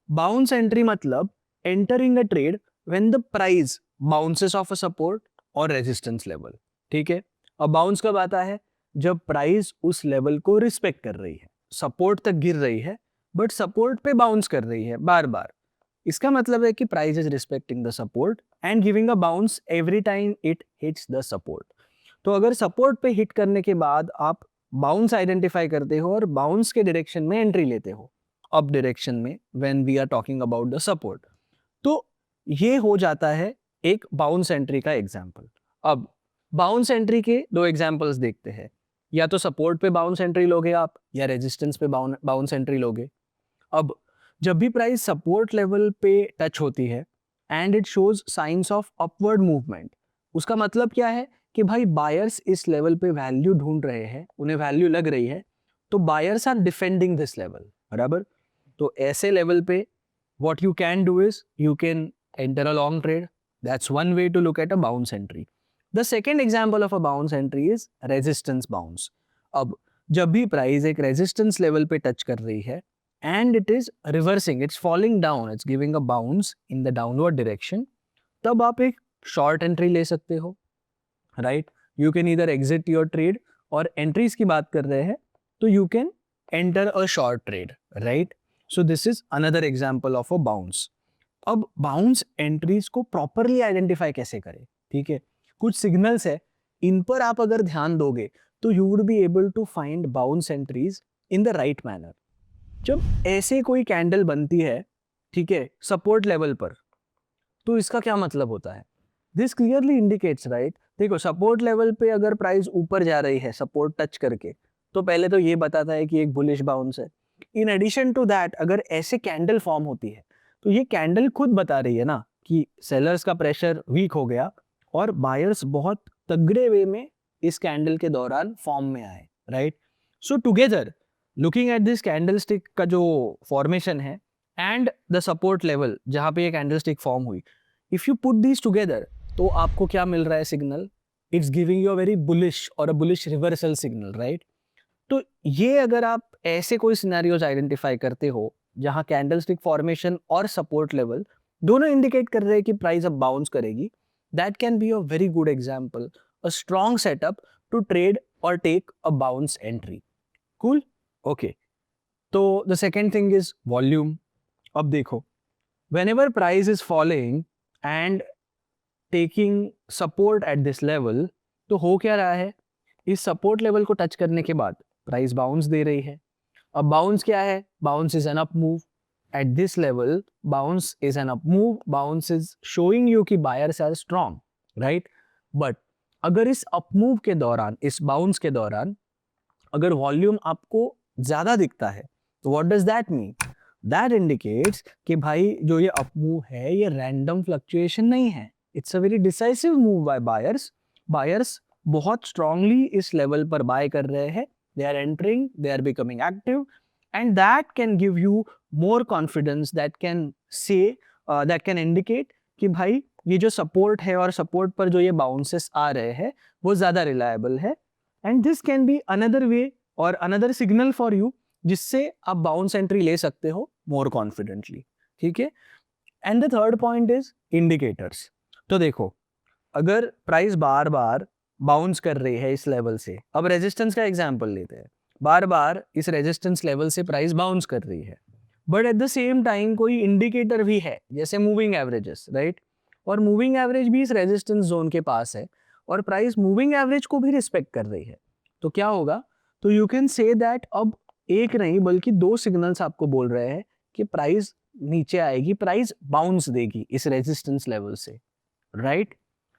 Bounce entry मतलब entering a trade when the price bounces off a support or resistance level. ठीक है? अब bounce कब आता है? जब प्राइस उस लेवल को रिस्पेक्ट कर रही है, सपोर्ट तक गिर रही है, बट सपोर्ट पे बाउंस कर रही है बार बार। इसका मतलब है कि price is respecting the support and giving a bounce every time it hits the support. तो अगर सपोर्ट पे हिट करने के बाद आप बाउंस आइडेंटिफाई करते हो और बाउंस के डायरेक्शन में एंट्री लेते हो, अप डायरेक्शन में, when we are talking about the support, तो ये हो जाता है एक बाउंस एंट्री का एग्जांपल। अब बाउंस एंट्री के दो एग्जांपल्स देखते हैं, या तो सपोर्ट पे बाउंस एंट्री लोगे आप, या रेजिस्टेंस पे बाउंस एंट्री लोगे। अब जब भी प्राइस सपोर्ट लेवल पे टच होती है and it shows science of upward movement, उसका मतलब क्या है कि भाई बायर्स इस लेवल पे वैल्यू ढूंढ रहे हैं, उन्हें वैल्यू लग रही है, तो buyers are defending this level, बराबर। तो ऐसे लेवल पे what you can do is you can enter a long trade. That's one way to look at a bounce entry. The second example of a bounce entry is resistance bounce. अब जब भी प्राइस एक रेजिस्टेंस लेवल पे टच कर रही है and it is reversing, it's falling down, it's giving a bounce in the downward direction, तब आप एक शॉर्ट एंट्री ले सकते हो, right? You can either exit your trade, और एंट्रीज की बात कर रहे हैं तो you can enter a short trade, right? So this is another example of a bounce. अब बाउंस एंट्रीज को प्रॉपरली आइडेंटिफाई कैसे करें? ठीक है, कुछ सिग्नल्स है, इन पर आप अगर ध्यान दोगे तो you would be able to find bounce entries in the right manner. जब ऐसे कोई कैंडल बनती है, ठीक है, सपोर्ट लेवल पर, तो इसका क्या मतलब होता है? This clearly indicates, right? देखो, सपोर्ट लेवल पे अगर प्राइस ऊपर जा रही है सपोर्ट टच करके, तो पहले तो ये बताता है कि एक बुलिश बाउंस है. इन एडिशन टू दैट, अगर ऐसे कैंडल फॉर्म होती है तो ये कैंडल खुद बता रही है ना कि सेलर्स का प्रेशर वीक हो गया और बायर्स बहुत तगड़े वे में इस कैंडल के दौरान फॉर्म में आए, right? So together, looking at this candle stick का जो फॉर्मेशन है एंड द सपोर्ट लेवल जहाँ पे ये कैंडल स्टिक फॉर्म हुई, if you put these together, तो आपको क्या मिल रहा है signal? It's giving you a very bullish और a bullish reversal signal, right? तो ये अगर आप ऐसे कोई सिनेरियोज आइडेंटिफाई करते हो जहां कैंडलस्टिक फॉर्मेशन और सपोर्ट लेवल दोनों इंडिकेट कर रहे हैं कि प्राइस अब बाउंस करेगी, that can be a very good example, a strong setup to trade और take a bounce entry. Cool, okay. तो the second thing is volume. अब देखो, whenever price is falling and taking support at this level, तो हो क्या रहा है? इस सपोर्ट लेवल को टच करने के बाद प्राइस बाउंस दे रही है. अब बाउंस क्या है? Bounce is an up move. At this level bounce is an up move, bounce is showing you कि buyers are strong, right? But अगर इस अप मूव के दौरान, इस बाउंस के दौरान अगर वॉल्यूम आपको ज्यादा दिखता है, तो what does that mean? That indicates कि भाई जो ये अप मूव है ये रैंडम फ्लक्चुएशन नहीं है, it's a very decisive move by buyers. Buyers बहुत स्ट्रांगली इस लेवल पर बाय कर रहे हैं, they are entering, they are becoming active, and that can give you more confidence, that can say, that can indicate कि भाई ये जो सपोर्ट है और सपोर्ट पर जो ये बाउंसेस आ रहे हैं वो ज्यादा रिलायबल है. And this can be another way और अनदर सिग्नल फॉर यू जिससे आप बाउंस एंट्री ले सकते हो मोर कॉन्फिडेंटली, ठीक है? And the third point is indicators. तो देखो, अगर प्राइस बार बार बाउंस कर रही है इस लेवल से, अब रेजिस्टेंस का एग्जांपल लेते हैं, बार बार इस रेजिस्टेंस लेवल से प्राइस बाउंस कर रही है, but at the same time कोई इंडिकेटर भी है जैसे मूविंग एवरेजेस, राइट? और मूविंग एवरेज भी इस रेजिस्टेंस जोन के पास है और प्राइस मूविंग एवरेज को भी रिस्पेक्ट कर रही है, तो क्या होगा? तो यू कैन से दैट अब एक नहीं बल्कि दो सिग्नल्स आपको बोल रहे हैं कि प्राइस नीचे आएगी, प्राइस बाउंस देगी इस रेजिस्टेंस लेवल से, right?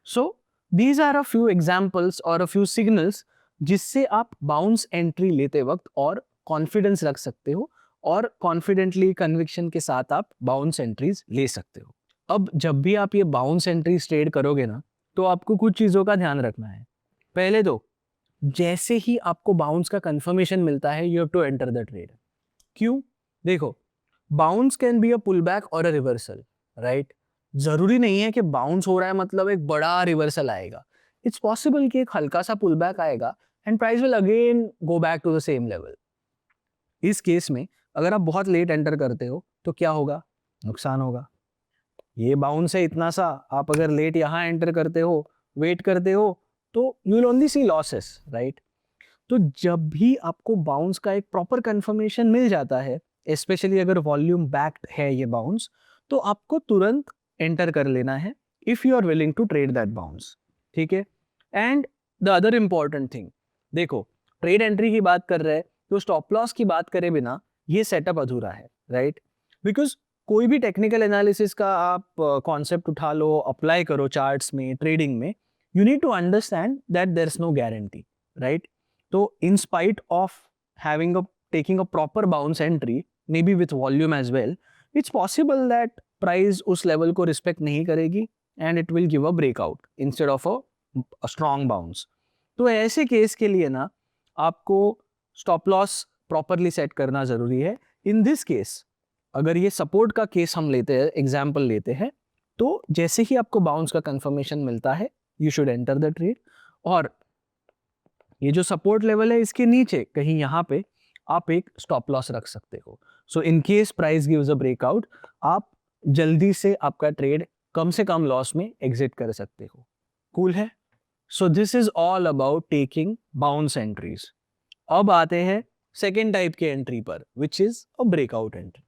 So these are a few examples और अ फ्यू सिग्नल्स जिससे आप बाउंस एंट्री लेते वक्त और कॉन्फिडेंस रख सकते हो और कॉन्फिडेंटली कन्विक्शन के साथ आप बाउंस एंट्रीज ले सकते हो. अब जब भी आप ये बाउंस एंट्रीज ट्रेड करोगे ना, तो आपको कुछ चीजों का ध्यान रखना है. पहले तो जैसे ही आपको बाउंस का कंफर्मेशन मिलता है, you have to enter the trade. क्यों? देखो, bounce can be a pull back और अ रिवर्सल, राइट? जरूरी नहीं है कि बाउंस हो रहा है मतलब एक बड़ा रिवर्सल आएगा. इट्स पॉसिबल कि एक हल्का सा पुल बैक आएगा and price will again go back to the same level. इस केस में अगर आप बहुत लेट एंटर करते हो तो क्या होगा? नुकसान होगा. ये बाउंस है इतना सा, आप अगर लेट यहाँ एंटर करते हो, वेट करते हो, तो you will only see losses, right? तो जब भी आपको बाउंस का एक प्रॉपर कंफर्मेशन मिल जाता है, स्पेशली अगर वॉल्यूम बैक्ड है ये बाउंस, तो आपको तुरंत एंटर कर लेना है if you are willing to trade that bounce, ठीक है? And the other important thing, देखो, ट्रेड एंट्री की बात कर रहे हैं तो स्टॉप लॉस की बात करे बिना ये सेटअप अधूरा है, राइट? बिकॉज कोई भी टेक्निकल एनालिसिस का आप कॉन्सेप्ट उठा लो, अप्लाई करो चार्ट्स में, ट्रेडिंग में, you need to understand that there is no guarantee, right? तो in spite of taking a proper bounce entry, maybe with volume as well, it's possible that price उस level को respect नहीं करेगी and it will give a breakout instead of a strong bounce. तो ऐसे केस के लिए ना आपको stop loss properly set करना जरूरी है. In this case, अगर ये सपोर्ट का केस हम लेते हैं, एग्जाम्पल लेते हैं, तो जैसे ही आपको बाउंस का कंफर्मेशन मिलता है, you should enter the trade. और ये जो सपोर्ट लेवल है इसके नीचे कहीं यहाँ पे आप एक स्टॉप लॉस रख सकते हो। So in case price gives a breakout, आप जल्दी से आपका ट्रेड कम से कम लॉस में एग्जिट कर सकते हो। कूल है? So this is all about taking bounce entries. अब आते हैं सेकेंड टाइप के एंट्री पर, which is a breakout entry.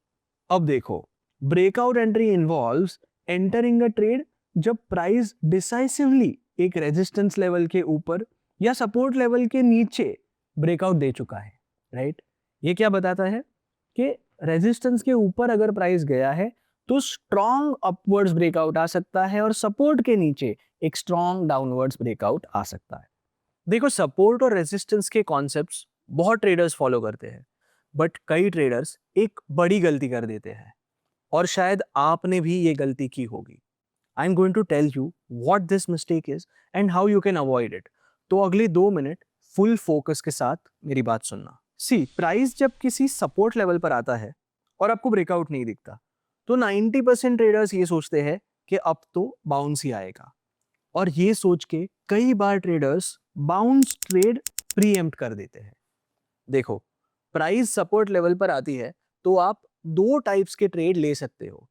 अब देखो, breakout entry involves entering a trade जब प्राइस डिसाइसिवली एक रेजिस्टेंस लेवल के ऊपर या सपोर्ट लेवल के नीचे ब्रेकआउट दे चुका है, राइट? ये क्या बताता है कि रेजिस्टेंस के ऊपर अगर प्राइस गया है तो स्ट्रॉन्ग अपवर्ड्स ब्रेकआउट आ सकता है और सपोर्ट के नीचे एक स्ट्रॉन्ग डाउनवर्ड्स ब्रेकआउट आ सकता है। देखो, सपोर्ट और रेजिस्टेंस के कॉन्सेप्ट्स बहुत ट्रेडर्स फॉलो करते हैं, बट कई ट्रेडर्स एक बड़ी गलती कर देते हैं, और शायद आपने भी ये गलती की होगी। I am going to tell you what this mistake is and how you can avoid it. तो अगले 2 मिनट फुल फोकस के साथ मेरी बात सुनना। सी, प्राइस जब किसी सपोर्ट लेवल पर आता है और आपको ब्रेकआउट नहीं दिखता, तो 90% ट्रेडर्स ये सोचते हैं कि अब तो बाउंस ही आएगा, और ये सोच के कई बार ट्रेडर्स बाउंस ट्रेड प्रीएम्प्ट कर देते हैं। देखो, प्राइस सपोर्ट लेवल पर आती है तो आप 2 टाइप्स के ट्रेड ले सकते हो।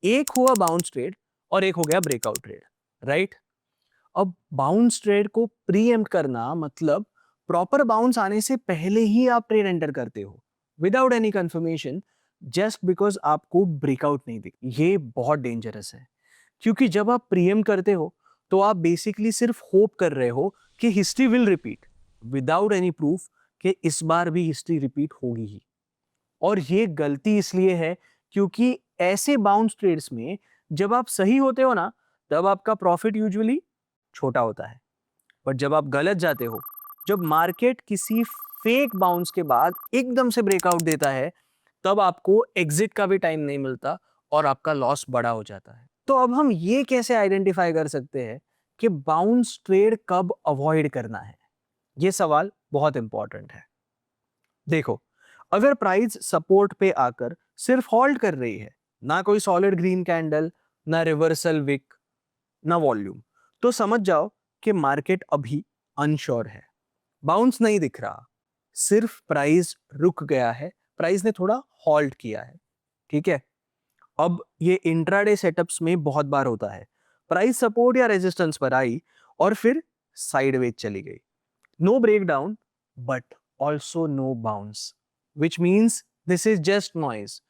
एक हुआ बाउंस ट्रेड और एक हो गया ब्रेकआउट ट्रेड, राइट? अब बाउंस ट्रेड को प्रीएम्प्ट करना मतलब प्रॉपर बाउंस आने से पहले ही आप ट्रेड एंटर करते हो without any confirmation, just because आपको ब्रेकआउट नहीं दिख। ये बहुत डेंजरस है, क्योंकि जब आप प्रीएम्प्ट करते हो तो आप बेसिकली सिर्फ होप कर रहे हो कि history will repeat without any proof कि इस बार भी हिस्ट्री रिपीट होगी ही। और ये गलती इसलिए है क्योंकि ऐसे बाउंस ट्रेड्स में जब आप सही होते हो ना, तब आपका प्रॉफिट यूजुअली छोटा होता है, बट जब आप गलत जाते हो, जब मार्केट किसी फेक बाउंस के बाद एकदम से ब्रेकआउट देता है, तब आपको एग्जिट का भी टाइम नहीं मिलता और आपका लॉस बड़ा हो जाता है। तो अब हम ये कैसे आइडेंटिफाई कर सकते हैं कि बाउंस ट्रेड कब अवॉइड करना है? ये सवाल बहुत इंपॉर्टेंट है। देखो, अगर प्राइस सपोर्ट पे आकर सिर्फ होल्ड कर रही है, ना कोई सॉलिड ग्रीन कैंडल, ना रिवर्सल विक, ना वॉल्यूम, तो समझ जाओ कि मार्केट अभी अनश्योर है। बाउंस नहीं दिख रहा, सिर्फ प्राइस रुक गया है, प्राइस ने थोड़ा होल्ड किया है, ठीक है? अब ये इंट्राडे सेटअप्स में बहुत बार होता है, प्राइस सपोर्ट या रेजिस्टेंस पर आई और फिर साइडवेज चली गई। No breakdown but also no bounce, which means this is just noise.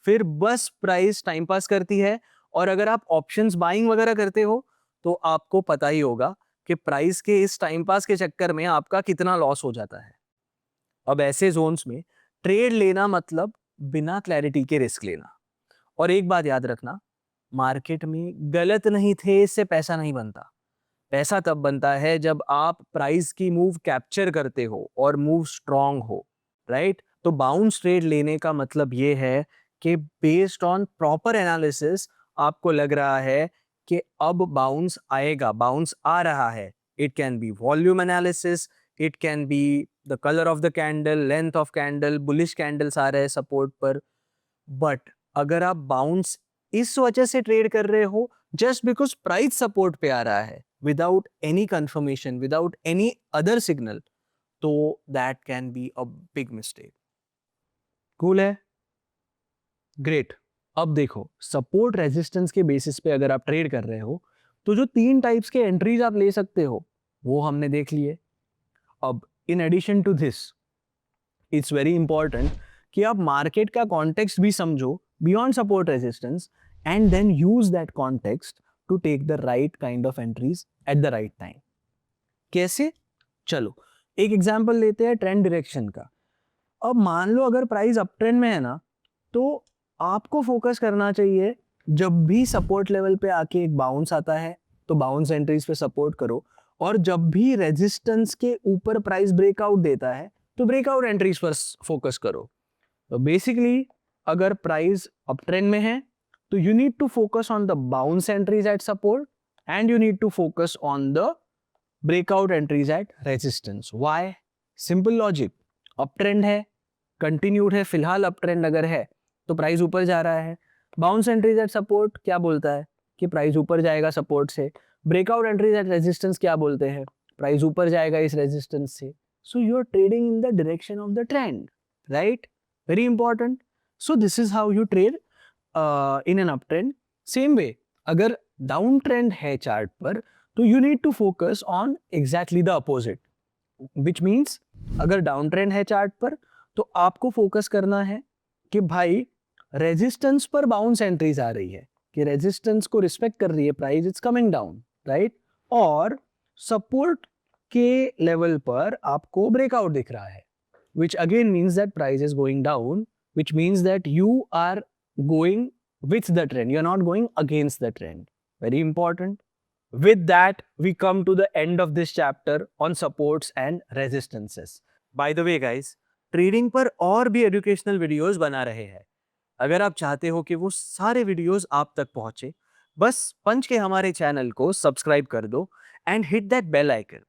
फिर बस प्राइस टाइम पास करती है, और अगर आप ऑप्शंस बाइंग वगैरह करते हो तो आपको पता ही होगा कि प्राइस के इस टाइम पास के चक्कर में आपका कितना लॉस हो जाता है। अब ऐसे जोन्स में ट्रेड लेना मतलब बिना क्लैरिटी के रिस्क लेना। और एक बात याद रखना, मार्केट में गलत नहीं थे इससे पैसा नहीं बनता। पैसा तब बनता है जब आप प्राइस की मूव कैप्चर करते हो और मूव स्ट्रांग हो, राइट? तो बाउंस ट्रेड लेने का मतलब ये है कि बेस्ड ऑन प्रॉपर एनालिसिस आपको लग रहा है कि अब बाउंस आएगा, बाउंस आ रहा है। It can be volume analysis, it can be the colour of the candle, length of candle, bullish candles आ रहे हैं सपोर्ट पर। बट अगर आप बाउंस इस वजह से ट्रेड कर रहे हो जस्ट बिकॉज प्राइस सपोर्ट पे आ रहा है without any confirmation, without any other signal, तो that can be a big mistake. Cool है? ग्रेट। अब देखो, सपोर्ट रेजिस्टेंस के बेसिस पे अगर आप ट्रेड कर रहे हो तो जो 3 टाइप्स के एंट्रीज आप ले सकते हो वो हमने देख लिए। अब in addition to this, it's very important कि आप मार्केट का कॉन्टेक्स्ट भी समझो beyond support resistance, and then use that context to take the right kind of entries at the right time. कैसे? चलो एक एग्जांपल लेते हैं ट्रेंड डायरेक्शन का। अब मान लो अगर प्राइस अप ट्रेंड में है ना, तो आपको फोकस करना चाहिए जब भी सपोर्ट लेवल पे आके एक बाउंस आता है तो बाउंस एंट्रीज पे सपोर्ट करो, और जब भी रेजिस्टेंस के ऊपर प्राइस ब्रेकआउट देता है तो ब्रेकआउट एंट्रीज पर फोकस करो। तो बेसिकली अगर प्राइस अप ट्रेंड में है तो you need to focus on the bounce entries at support and you need to focus on the breakout entries at resistance. Why? Simple logic, up trend है, कंटिन्यूड है, फिलहाल अप ट्रेंड अगर है तो प्राइस ऊपर जा रहा है। बाउंस एंट्रीज एट सपोर्ट क्या बोलता है कि प्राइस ऊपर जाएगा सपोर्ट से। ब्रेकआउट एंट्रीज एट रेजिस्टेंस क्या बोलते हैं, प्राइस ऊपर जाएगा इस रेजिस्टेंस से। So you are trading in the direction of the trend, right? Very important. So this is how you trade in an up trend. Same way अगर डाउन ट्रेंड है चार्ट पर तो you need to focus on exactly the opposite, which means अगर डाउन ट्रेंड है चार्ट पर तो आपको फोकस करना है कि भाई रेजिस्टेंस पर बाउंस एंट्रीज आ रही है, कि रेजिस्टेंस को रिस्पेक्ट कर रही है price, it's coming down, right? और सपोर्ट के लेवल पर आपको ब्रेकआउट दिख रहा है, which again means that price is going down, which means that you are going with the trend, you're not going against the trend. Very important. With that, we come to the end of this chapter on supports and resistances. By the way guys, trading पर और भी एजुकेशनल वीडियोस बना रहे हैं. अगर आप चाहते हो कि वो सारे वीडियोस आप तक पहुंचे, बस पंच के हमारे चैनल को सब्सक्राइब कर दो and hit that bell icon.